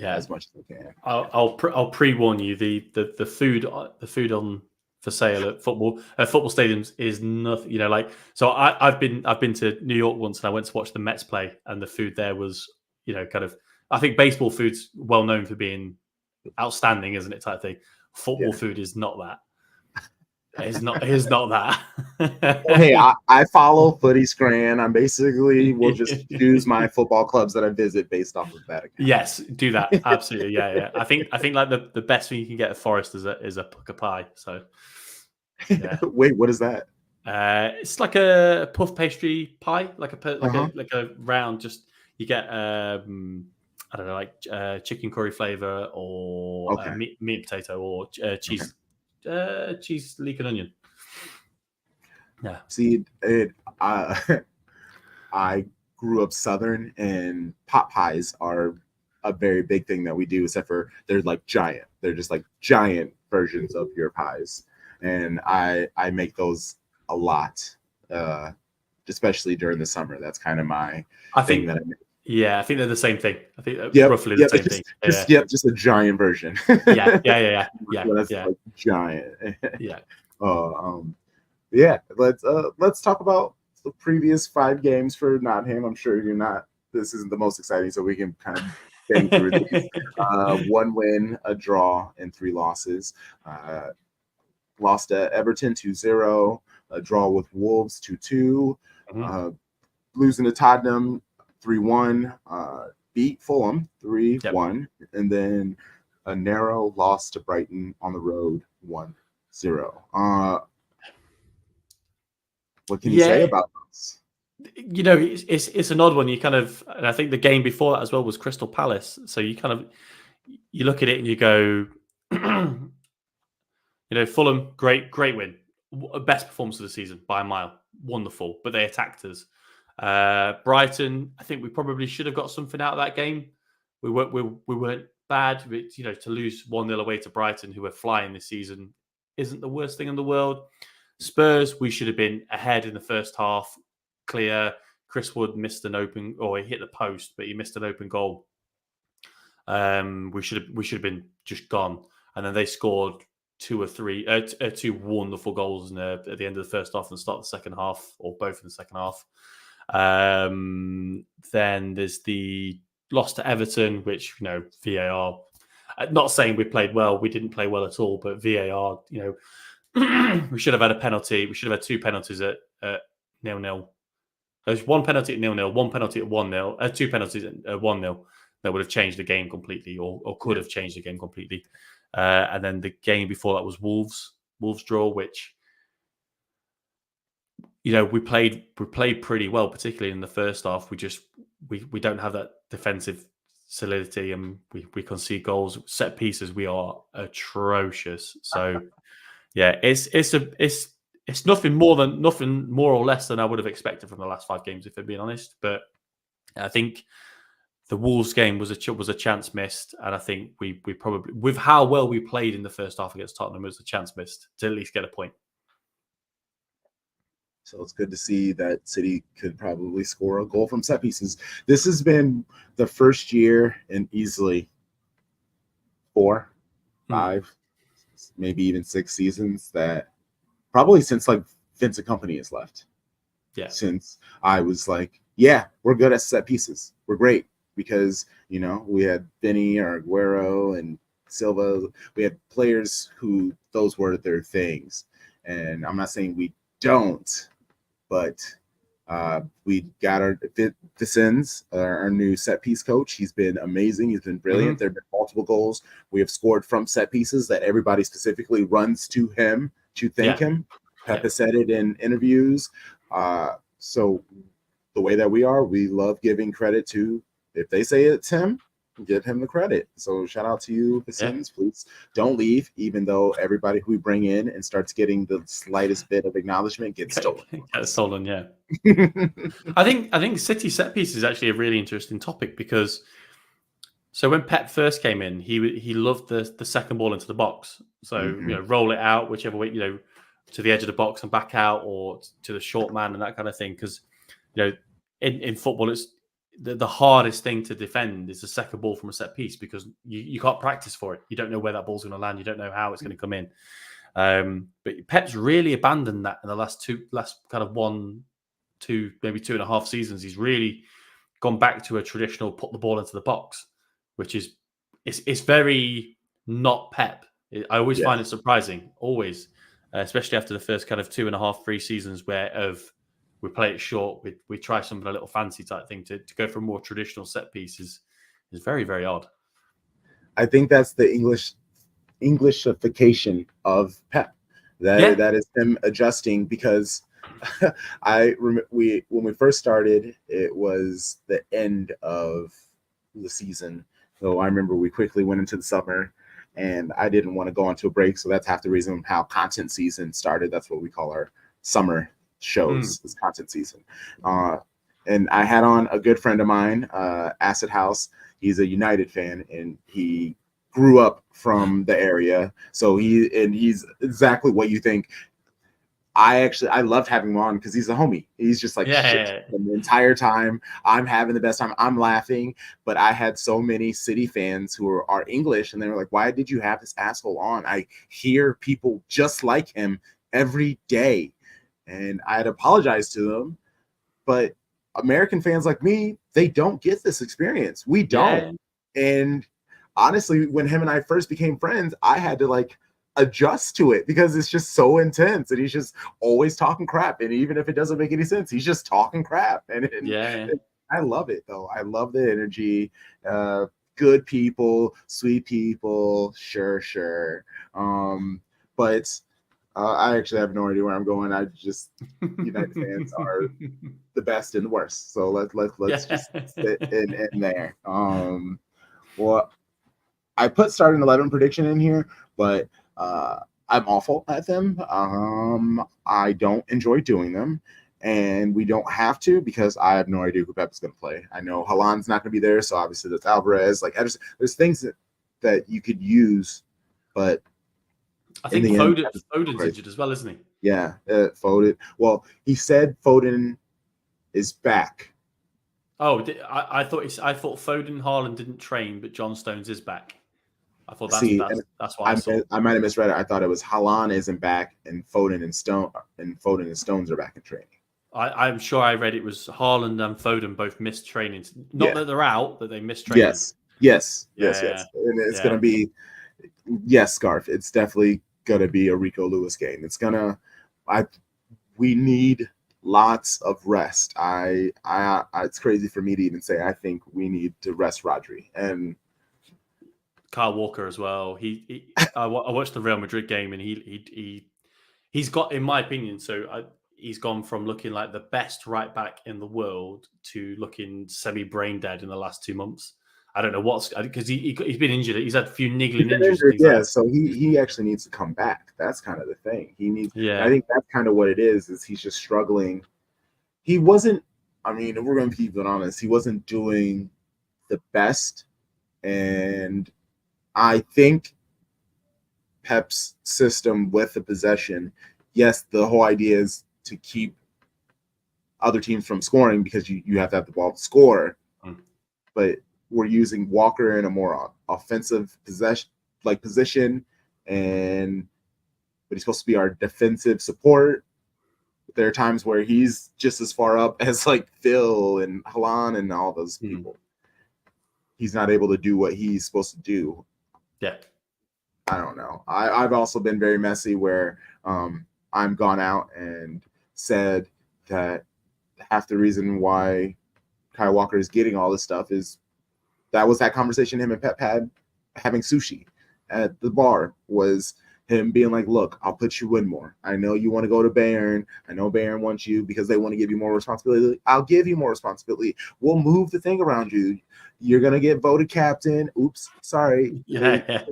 as much as I can. I'll pre-warn you, the food on for sale at football stadiums is nothing. You know, like, so I've been to New York once, and I went to watch the Mets play, and the food there was, you know, kind of, I think baseball food's well known for being outstanding, isn't it, type thing. Football food is not that. It's not that. Well, hey, I follow Footy Scran. I'm basically will just choose my football clubs that I visit based off of that account. Yes, do that. Absolutely. Yeah. I think like the best thing you can get at Forest is a pucker pie. So yeah. Wait, what is that? It's like a puff pastry pie, like a round. Just you get I don't know, like chicken curry flavor, or meat and potato, or cheese. Cheese, leek, and onion. Yeah. See, I grew up Southern, and pot pies are a very big thing that we do, except for they're like giant. They're just like giant versions of your pies. And I make those a lot, especially during the summer. That's kind of my thing that I make. Yeah, I think they're the same thing. I think roughly the same thing. Just a giant version. Yeah. That's like giant. Yeah. Let's talk about the previous 5 games for Nottingham. I'm sure this isn't the most exciting, so we can kind of getting through these. 1 win, a draw, and 3 losses. Lost to Everton 2-0, a draw with Wolves 2-2, losing to Tottenham 3-1, beat Fulham 3-1, and then a narrow loss to Brighton on the road 1-0. What can you say about this? You know, it's an odd one. You kind of, and I think the game before that as well was Crystal Palace. So you kind of, you look at it and you go, you know, Fulham, great win, best performance of the season by a mile, wonderful. But they attacked us. Brighton, I think we probably should have got something out of that game. We weren't bad. But, you know, to lose 1-0 away to Brighton, who are flying this season, isn't the worst thing in the world. Spurs, we should have been ahead in the first half, clear. Chris Wood missed an open, or he hit the post, but he missed an open goal. We should have been just gone, and then they scored two wonderful goals at the end of the first half and the start of the second half, or both in the second half. Then there's the loss to Everton, which, you know, VAR. Not saying we played well, we didn't play well at all, but VAR, you know, we should have had a penalty. We should have had 2 penalties at 0-0. There's 1 penalty at 0-0, 1 penalty at 1-0, 2 penalties at 1-0 that would have changed the game completely, or could have changed the game completely. And then the game before that was Wolves draw, which, you know, we played pretty well, particularly in the first half. We don't have that defensive solidity, and we concede goals, set pieces. We are atrocious. So yeah, it's nothing more or less than I would have expected from the last 5 games, if I'm being honest. But I think the Wolves game was a chance missed, and I think we probably, with how well we played in the first half against Tottenham, it was a chance missed to at least get a point. So it's good to see that City could probably score a goal from set pieces. This has been the first year in easily 4, 5, maybe even 6 seasons that probably since like Vincent Kompany has left. Yeah. Since I was like, yeah, we're good at set pieces. We're great because, you know, we had Vinny or Aguero and Silva. We had players who those were their things. And I'm not saying we don't, but we got our Vicens, our new set piece coach. He's been amazing. He's been brilliant. There have been multiple goals we have scored from set pieces that everybody specifically runs to him to thank him. Pep has said it in interviews. So the way that we are, we love giving credit to, if they say it's him, give him the credit. So shout out to you, Vicens. Please don't leave, even though everybody who we bring in and starts getting the slightest bit of acknowledgement gets stolen. Gets stolen, yeah. I think City set piece is actually a really interesting topic, because so when Pep first came in, he loved the second ball into the box. So you know, roll it out whichever way, you know, to the edge of the box and back out, or to the short man and that kind of thing. Because, you know, in football, it's the hardest thing to defend is the second ball from a set piece, because you can't practice for it. You don't know where that ball's going to land. You don't know how it's going to come in. But Pep's really abandoned that in the last kind of 1, 2, maybe 2.5 seasons. He's really gone back to a traditional put the ball into the box, which is it's very not Pep. I always find it surprising, always, especially after the first kind of 2.5, 3 seasons where we play it short, we try something a little fancy type thing. To go for a more traditional set piece is very, very odd. I think that's the Englishification of Pep. That is him adjusting, because I remember when we first started, it was the end of the season. So I remember we quickly went into the summer, and I didn't want to go into a break. So that's half the reason how content season started. That's what we call our summer shows, is content season. And I had on a good friend of mine, Acid House. He's a United fan, and he grew up from the area. So he's exactly what you think. I loved having him on because he's a homie. He's just like shit. And the entire time I'm having the best time. I'm laughing, but I had so many City fans who are English, and they were like, "Why did you have this asshole on? I hear people just like him every day." And I had apologized to them, but American fans like me, they don't get this experience. We don't. And honestly, when him and I first became friends, I had to like adjust to it because it's just so intense, and he's just always talking crap. And even if it doesn't make any sense, he's just talking crap. Yeah. I love it though. I love the energy. Good people, sweet people, sure. But I actually have no idea where I'm going. I just United fans are the best and the worst. So let's just sit in there. Well, I put starting 11 prediction in here, but I'm awful at them. I don't enjoy doing them, and we don't have to because I have no idea who Pep's going to play. I know Halan's not going to be there, so obviously that's Alvarez. Like, there's things that you could use, but I in think the end, Foden's injured as well, isn't he? yeah, Foden. Well, he said Foden is back. Oh, I thought Foden Haaland didn't train, but John Stones is back. I thought that's what I saw. I might have misread it. I thought it was Haaland isn't back and Foden and Stones are back in training. I'm sure I read it was Haaland and Foden both missed training. Not that they're out, that they missed training. Yes. And it's gonna be Scarf. It's definitely gonna be a Rico Lewis game. We need lots of rest. It's crazy for me to even say I think we need to rest Rodri and Kyle Walker as well. I watched the Real Madrid game, and he's got, in my opinion, he's gone from looking like the best right back in the world to looking semi-brain dead in the last 2 months. I don't know because he's been injured. He's had a few niggling injuries. Yeah, so he actually needs to come back. That's kind of the thing. He needs. Yeah. I think that's kind of what it is he's just struggling. He wasn't. I mean, if we're going to keep it honest, he wasn't doing the best, and I think Pep's system with the possession, yes, the whole idea is to keep other teams from scoring because you have to have the ball to score. But we're using Walker in a more offensive position, but he's supposed to be our defensive support. There are times where he's just as far up as like Phil and Halan and all those people. He's not able to do what he's supposed to do. Yeah. I don't know. I've also been very messy where I'm gone out and said that half the reason why Kyle Walker is getting all this stuff is that conversation him and Pep had having sushi at the bar was him being like, look, I'll put you in more. I know you want to go to Bayern. I know Bayern wants you because they want to give you more responsibility. I'll give you more responsibility. We'll move the thing around you. You're going to get voted captain. Oops, sorry. Yeah.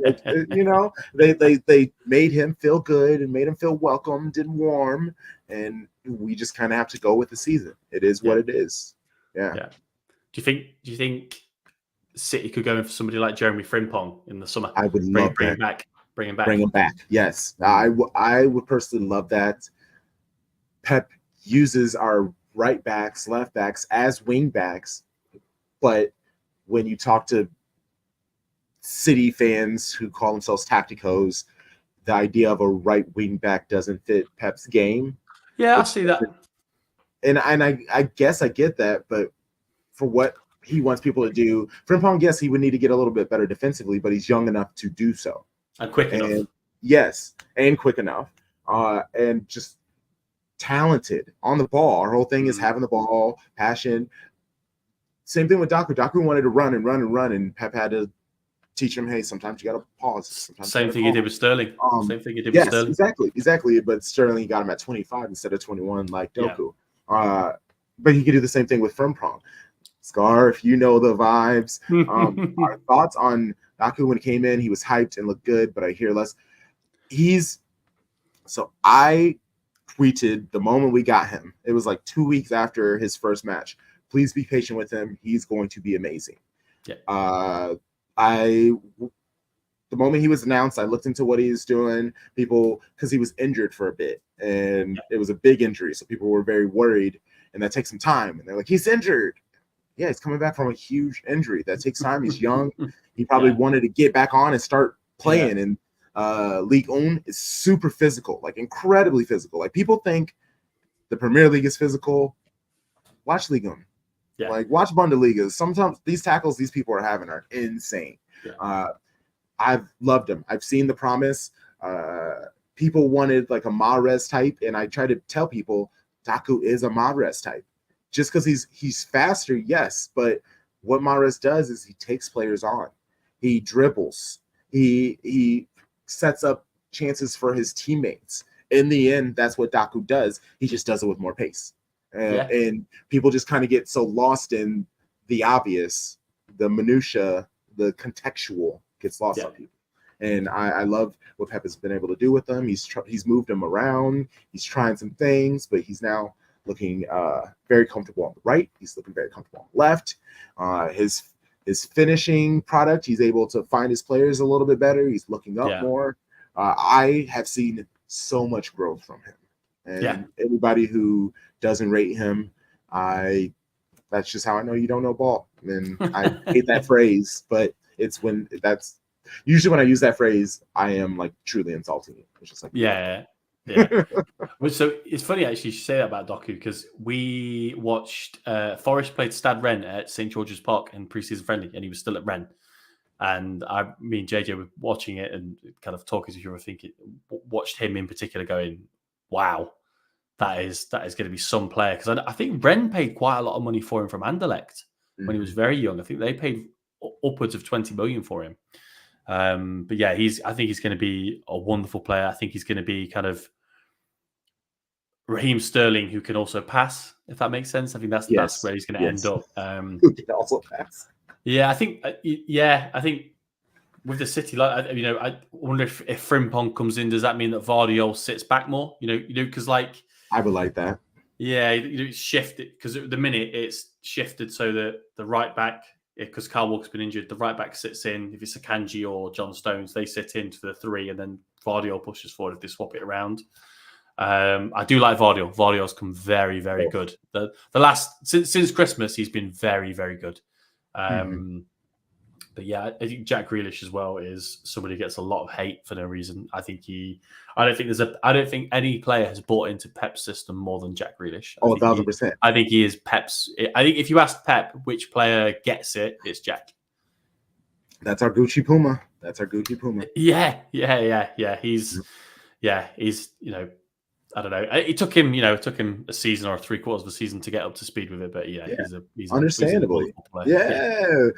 They made him feel good and made him feel welcomed and warm. And we just kind of have to go with the season. It is what it is. Yeah. Do you think City could go in for somebody like Jeremy Frimpong in the summer? I would love that. Bring him back. Bring him back. Yes. I would personally love that. Pep uses our right backs, left backs as wing backs. But when you talk to City fans who call themselves tacticos, the idea of a right wing back doesn't fit Pep's game. Yeah, I see that. And I guess I get that, but for what he wants people to do, Frimpong, yes, he would need to get a little bit better defensively, but he's young enough to do so. And quick enough. Yes, and quick enough. And just talented on the ball. Our whole thing is having the ball, passion. Same thing with Daku. Daku wanted to run, and Pep had to teach him, hey, sometimes you got to pause. Same thing he did with Sterling. Exactly. But Sterling got him at 25 instead of 21 like Doku. Yeah. But he could do the same thing with Frimpong. Scarf, you know the vibes. Our thoughts on Daku when he came in, he was hyped and looked good, but I hear less. So I tweeted the moment we got him. It was like 2 weeks after his first match. Please be patient with him. He's going to be amazing. Yeah. The moment he was announced, I looked into what he was doing. People, because he was injured for a bit, and it was a big injury, so people were very worried, and that takes some time. And they're like, he's injured. Yeah, he's coming back from a huge injury. That takes time. He's young. He probably wanted to get back on and start playing. Yeah. And League One is super physical, like incredibly physical. Like people think the Premier League is physical. Watch League One. Yeah. Like, watch Bundesliga. Sometimes these tackles these people are having are insane. Yeah. I've loved him. I've seen the promise. People wanted like a Mahrez type, and I try to tell people Daku is a Mahrez type. Just because he's faster, yes, but what Mahrez does is he takes players on. He dribbles. He sets up chances for his teammates. In the end, that's what Daku does. He just does it with more pace. Yeah. And people just kind of get so lost in the obvious, the minutia, the contextual gets lost on people. And I love what Pep has been able to do with them. He's moved him around. He's trying some things, but he's now looking very comfortable on the right. He's looking very comfortable on the left. His finishing product, he's able to find his players a little bit better. He's looking up more. I have seen so much growth from him. And anybody who doesn't rate him, that's just how I know you don't know ball. And I hate that phrase, but it's usually when I use that phrase, I am like truly insulting you. It's just like, yeah. Well, so it's funny actually you say that about Doku, because we watched Forest played Stade Rennes at St George's Park in pre-season friendly, and he was still at Rennes. And me and JJ were watching it and kind of talking to you. I think watched him in particular, going, "Wow, that is going to be some player." Because I think Rennes paid quite a lot of money for him from Anderlecht when he was very young. I think they paid upwards of 20 million for him. But yeah, I think he's going to be a wonderful player. I think he's going to be kind of Raheem Sterling, who can also pass, if that makes sense. I think that's where he's going to end up. Who can also pass? Yeah, I think. I think with the City, like I wonder if Frimpong comes in, does that mean that Vardiol sits back more? Because like I would like that. Yeah, it's shifted, because at the minute it's shifted so that the right back, because Kyle Walker's been injured, the right back sits in. If it's Akanji or John Stones, they sit in for the three, and then Vardiol pushes forward if they swap it around. I do like Vardiol. Vardiol's come very, very good. The last since Christmas, he's been very, very good. But yeah, I think Jack Grealish as well is somebody who gets a lot of hate for no reason. I don't think any player has bought into Pep's system more than Jack Grealish. 1,000%. I think he is Pep's. I think if you ask Pep which player gets it, it's Jack. That's our Gucci Puma. Yeah. He's I don't know. It took him a season or 3/4 of a season to get up to speed with it, but he's understandably. He's a player.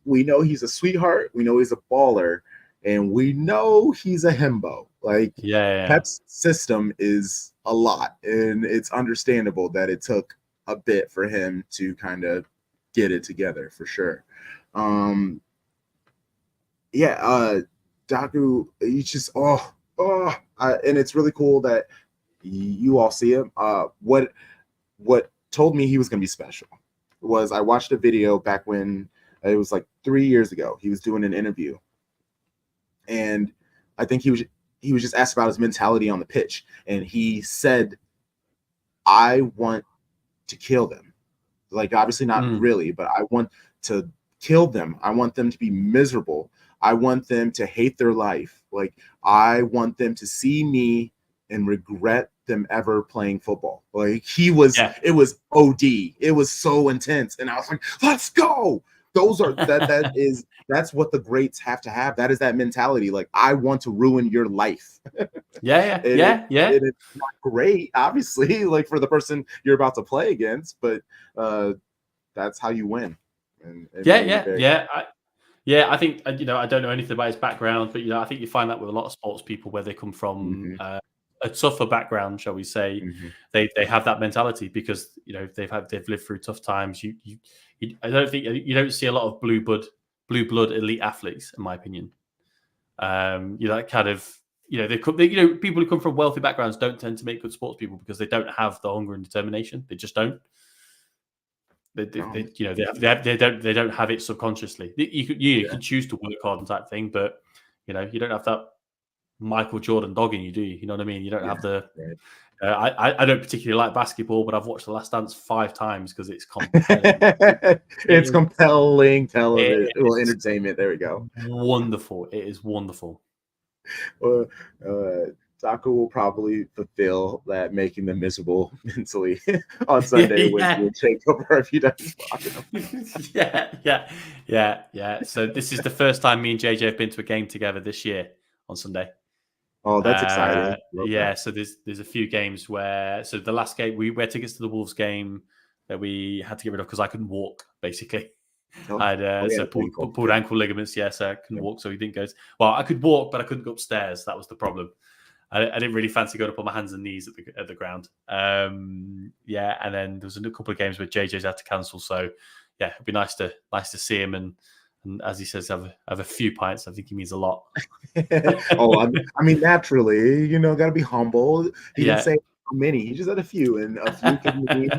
We know he's a sweetheart. We know he's a baller, and we know he's a himbo. Like, Pep's system is a lot, and it's understandable that it took a bit for him to kind of get it together, for sure. Daku, he's just and it's really cool that you all see him. What told me he was going to be special was I watched a video back when it was like 3 years ago. He was doing an interview, and I think he was just asked about his mentality on the pitch, and he said, "I want to kill them." Like, obviously not really, but I want to kill them. I want them to be miserable. I want them to hate their life. Like, I want them to see me and regret them ever playing football. Like, it was OD. It was so intense. And I was like, let's go. That's what the greats have to have. That is that mentality. Like, I want to ruin your life. It's not great, obviously, like, for the person you're about to play against, but that's how you win. I think, I don't know anything about his background, but I think you find that with a lot of sports people where they come from a tougher background, shall we say. They have that mentality because they've lived through tough times. I don't think you don't see a lot of blue blood elite athletes, in my opinion. That kind of people who come from wealthy backgrounds don't tend to make good sports people because they don't have the hunger and determination. They just don't. They don't have it subconsciously. You could choose to work hard and type thing, but you don't have that Michael Jordan dog in you, do you? You know what I mean? You don't have the. I don't particularly like basketball, but I've watched The Last Dance 5 times because it's compelling. It's compelling television, entertainment. There we go. Wonderful. It is wonderful. Saka will probably fulfill that, making them miserable mentally on Yeah, Sunday when yeah. you take over if he doesn't blocking them. Yeah. So this is the first time me and JJ have been to a game together this year on Sunday. Oh, that's exciting. Love Yeah, that. so there's a few games where the last game we had tickets to the Wolves game that we had to get rid of because I couldn't walk basically. Oh, I had yeah, so the ankle. pulled Yeah. ankle ligaments. Yeah, so I couldn't Yeah. walk, so he didn't go. Well, I could walk, but I couldn't go upstairs. That was the problem. I didn't really fancy going up on my hands and knees at the ground. Yeah, and then there was a couple of games where JJ's had to cancel. So yeah, it'd be nice to see him and as he says, have a few pints. I think he means a lot. Oh, I mean, naturally, got to be humble. He didn't Yeah. say how many. He just had a few, and a few could mean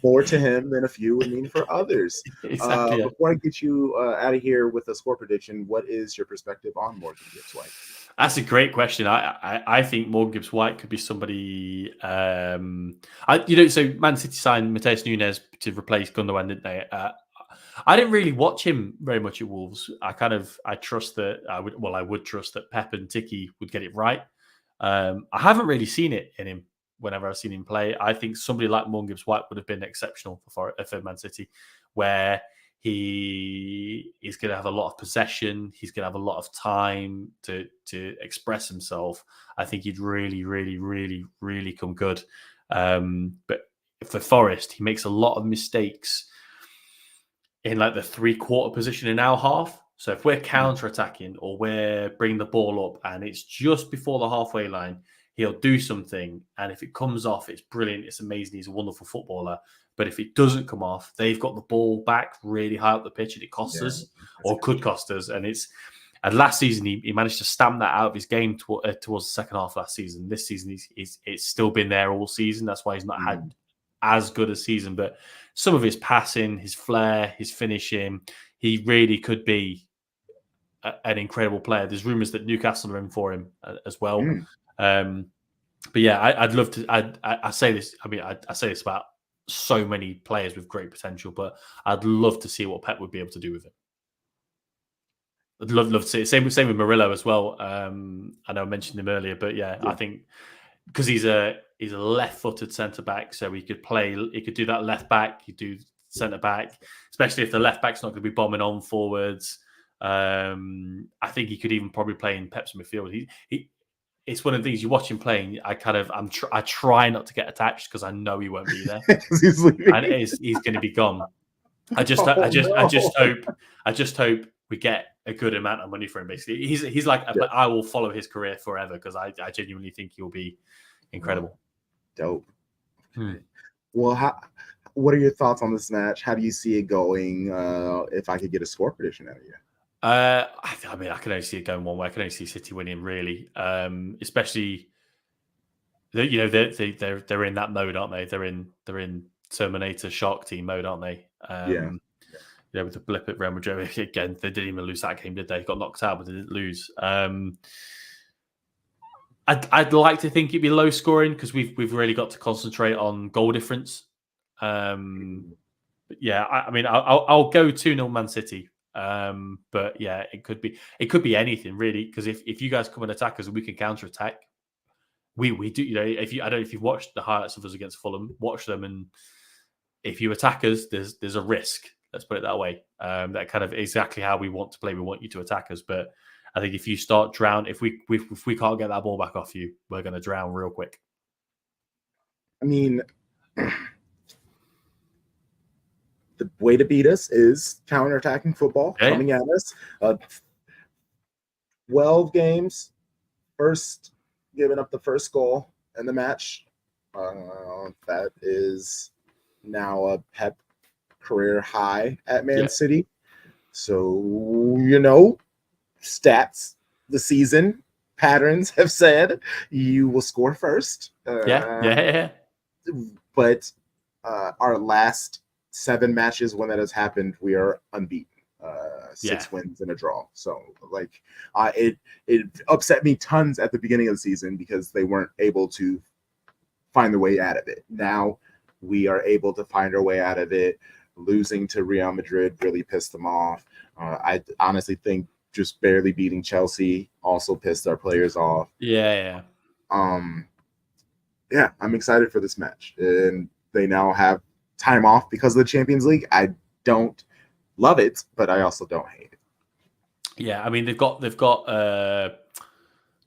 more to him than a few would mean for others. Exactly. Yeah. Before I get you out of here with a score prediction, what is your perspective on Morgan Gibbs White? That's a great question. I think Morgan Gibbs White could be somebody. So Man City signed Mateus Nunes to replace Gundogan, didn't they? I didn't really watch him very much at Wolves. I trust that I would trust that Pep and Tiki would get it right. I haven't really seen it in him whenever I've seen him play. I think somebody like Morgan Gibbs White would have been exceptional for Man City, where he is going to have a lot of possession. He's going to have a lot of time to express himself. I think he'd really, really, really, really come good. But for Forest, he makes a lot of mistakes in like the 3/4 position in our half. So if we're counter-attacking or we're bringing the ball up and it's just before the halfway line, he'll do something. And if it comes off, it's brilliant. It's amazing. He's a wonderful footballer. But if it doesn't come off, they've got the ball back really high up the pitch and it costs us or could cost us. And last season, he managed to stamp that out of his game towards the second half last season. This season, it's still been there all season. That's why he's not had as good a season. But some of his passing, his flair, his finishing, he really could be an incredible player. There's rumours that Newcastle are in for him as well. But yeah, I'd love to. I say this. I mean, I say this about so many players with great potential, but I'd love to see what Pep would be able to do with it. I'd love to see it. Same with Murillo as well. I know I mentioned him earlier, but yeah. I think because he's a left-footed centre back, so he could do that left back. He do centre back, especially if the left back's not going to be bombing on forwards. I think he could even probably play in Pep's midfield. It's one of the things you watch him playing. I try not to get attached because I know he won't be there, and he's going to be gone. I just hope we get a good amount of money for him. Basically, he's like I will follow his career forever because I genuinely think he'll be incredible. Dope. Well, what are your thoughts on this match? How do you see it going? If I could get a score prediction out of you. I mean, I can only see it going one way. I can only see City winning, really. Especially, they're in that mode, aren't they? They're in Terminator Shark Team mode, aren't they? Yeah, with the blip at Real Madrid again. They didn't even lose that game, did they? Got knocked out, but they didn't lose. I'd like to think it'd be low scoring because we've really got to concentrate on goal difference. But yeah, I mean, I'll go 2-0 Man City. But yeah, it could be anything really, because if you guys come and attack us and we can counter attack, we do. I don't know if you've watched the highlights of us against Fulham, watch them, and if you attack us, there's a risk. Let's put it that way. That kind of exactly how we want to play. We want you to attack us, but I think if you start drown, if we can't get that ball back off you, we're going to drown real quick. I mean, the way to beat us is counterattacking football, coming at us. 12 games, first giving up the first goal in the match. That is now a Pep career high at Man City. So, stats, the season patterns have said you will score first. But our last 7 matches when that has happened, we are unbeaten. 6 wins and a draw. So it upset me tons at the beginning of the season because they weren't able to find their way out of it. Now we are able to find our way out of it. Losing to Real Madrid really pissed them off. I honestly think just barely beating Chelsea also pissed our players off. Yeah, I'm excited for this match, and they now have time off because of the Champions League. I don't love it, but I also don't hate it. Yeah, I mean they've got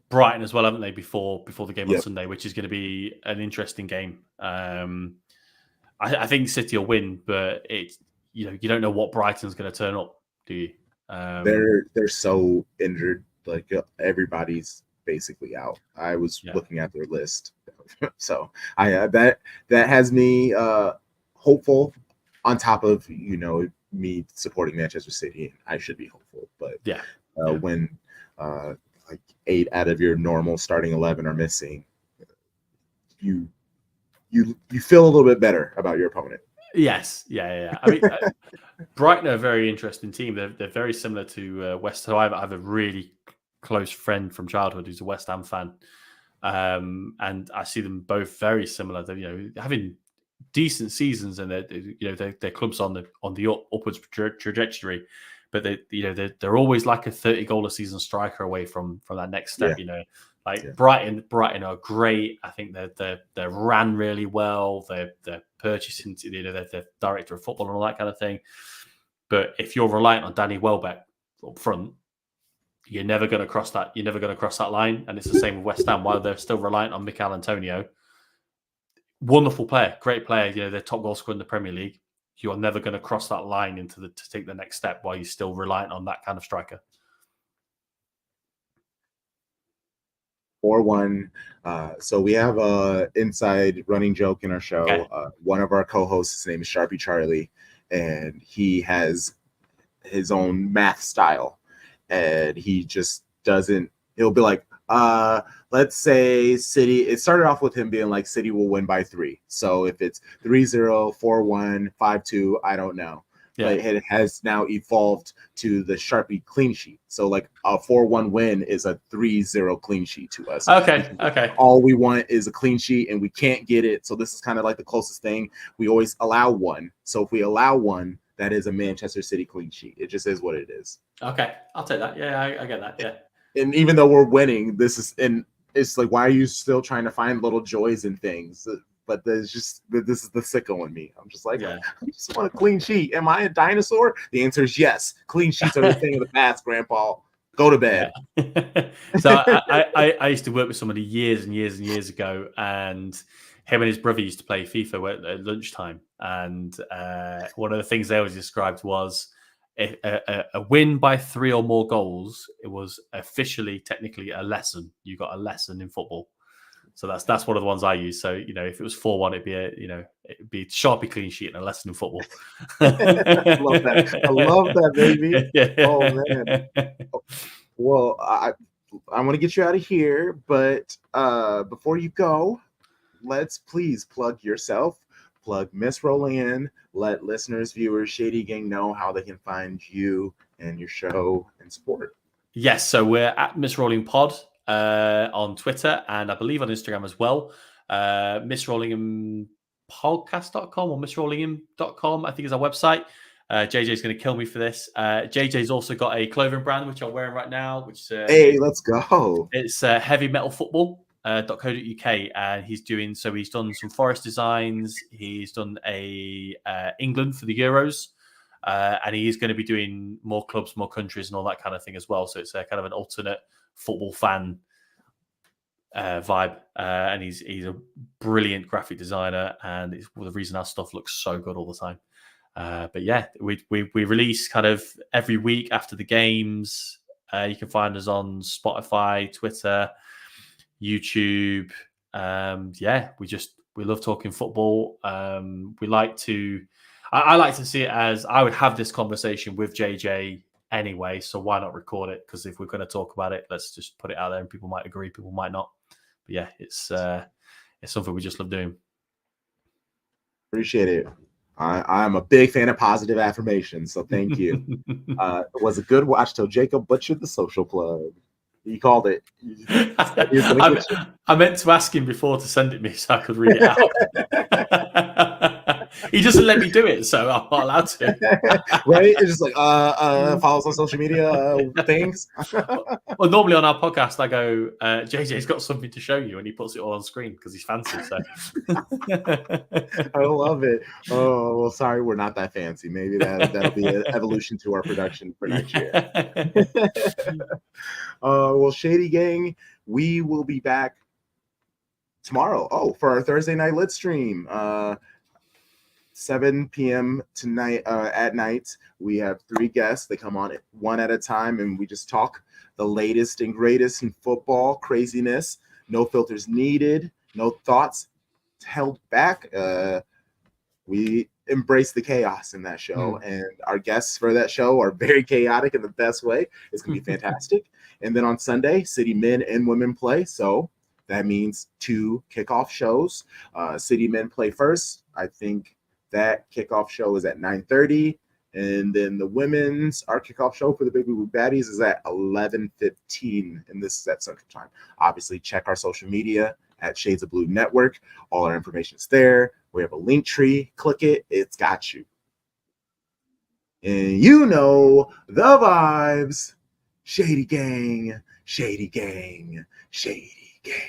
Brighton as well, haven't they? Before the game on Sunday, which is going to be an interesting game. I think City will win, but it's you don't know what Brighton's going to turn up, do you? They're so injured. Like everybody's basically out. I was looking at their list, so I that has me hopeful. On top of me supporting Manchester City, I should be hopeful. But when like 8 out of your normal starting 11 are missing, you feel a little bit better about your opponent. Yes, yeah. I mean, Brighton are a very interesting team. They're very similar to West Ham. I have a really close friend from childhood who's a West Ham fan, and I see them both very similar. They're having decent seasons, and their clubs on the upwards trajectory, but they're always like a 30-goal a season striker away from that next step. Brighton are great. I think they're ran really well. They're purchasing, they're director of football and all that kind of thing. But if you're reliant on Danny Welbeck up front, you're never going to cross that. You're never going to cross that line. And it's the same with West Ham. While they're still reliant on Mikel Antonio, wonderful player, great player. They're top goal scorer in the Premier League. You are never going to cross that line to take the next step while you're still reliant on that kind of striker. 4-1. So we have a inside running joke in our show. Okay. One of our co-hosts, his name is Sharpie Charlie, and he has his own math style, and he just doesn't. He'll be like, let's say City. It started off with him being like, City will win by 3. So if it's 3-0, 4-1, 5-2, I don't know. Yeah. But it has now evolved to the Sharpie clean sheet. So like a 4-1 win is a 3-0 clean sheet to us. Okay. All we want is a clean sheet, and we can't get it. So this is kind of like the closest thing. We always allow one. So if we allow one, that is a Manchester City clean sheet. It just is what it is. Okay, I'll take that. Yeah, I get that. Yeah. And even though we're winning, it's like, why are you still trying to find little joys in things? But this is the sicko in me. I'm just like, I just want a clean sheet. Am I a dinosaur? The answer is yes. Clean sheets are the thing of the past, Grandpa. Go to bed. Yeah. So I used to work with somebody years and years and years ago, and him and his brother used to play FIFA at lunchtime. And one of the things they always described was a win by 3 or more goals. It was officially, technically, a lesson. You got a lesson in football. So that's one of the ones I use. So if it was 4-1, it'd be a Sharpie clean sheet and a lesson in football. I love that, baby. Oh man. Well, I want to get you out of here, but before you go, let's please plug yourself, plug Miss Rolling In, let listeners, viewers, Shady Gang know how they can find you and your show and support. Yes, so we're at Miss Rolling Pod on Twitter, and I believe on Instagram as well. MissRollinghamPodcast.com or MissRollingHam.com, I think is our website. JJ's going to kill me for this. JJ's also got a clothing brand, which I'm wearing right now. Which hey, let's go. It's Heavy Metal Football.co.uk, and he's done some Forest designs. He's done a England for the Euros. And he's going to be doing more clubs, more countries, and all that kind of thing as well. So it's a kind of an alternate football fan vibe. And he's a brilliant graphic designer, and it's the reason our stuff looks so good all the time. But yeah, we release kind of every week after the games. You can find us on Spotify, Twitter, YouTube. We love talking football. We like to. I like to see it as I would have this conversation with JJ anyway, so why not record it? Because if we're going to talk about it, let's just put it out there, and people might agree, people might not. But yeah, it's something we just love doing. Appreciate it. I'm a big fan of positive affirmations, so thank you. It was a good watch till Jacob butchered the social plug. You called it. I meant to ask him before to send it me so I could read it out. He doesn't let me do it, so I'm not allowed to. Right? It's just like follow us on social media things. Well, normally on our podcast, I go, JJ's got something to show you, and he puts it all on screen because he's fancy. So I love it. Oh, well, sorry, we're not that fancy. Maybe that'll be an evolution to our production for next year. Well, Shady Gang, we will be back tomorrow. Oh, for our Thursday night lit stream. 7 p.m. tonight at night. We have 3 guests. They come on one at a time, and we just talk the latest and greatest in football craziness. No filters needed. No thoughts held back. We embrace the chaos in that show, and our guests for that show are very chaotic in the best way. It's gonna be fantastic. And then on Sunday, City men and women play. So that means 2 kickoff shows. City men play first. I think that kickoff show is at 9:30, and then the our kickoff show for the Baby Blue Baddies is at 11:15, and this is at Central Time. Obviously, check our social media at Shades of Blue Network. All our information is there. We have a link tree. Click it. It's got you. And you know the vibes. Shady Gang, Shady Gang, Shady Gang.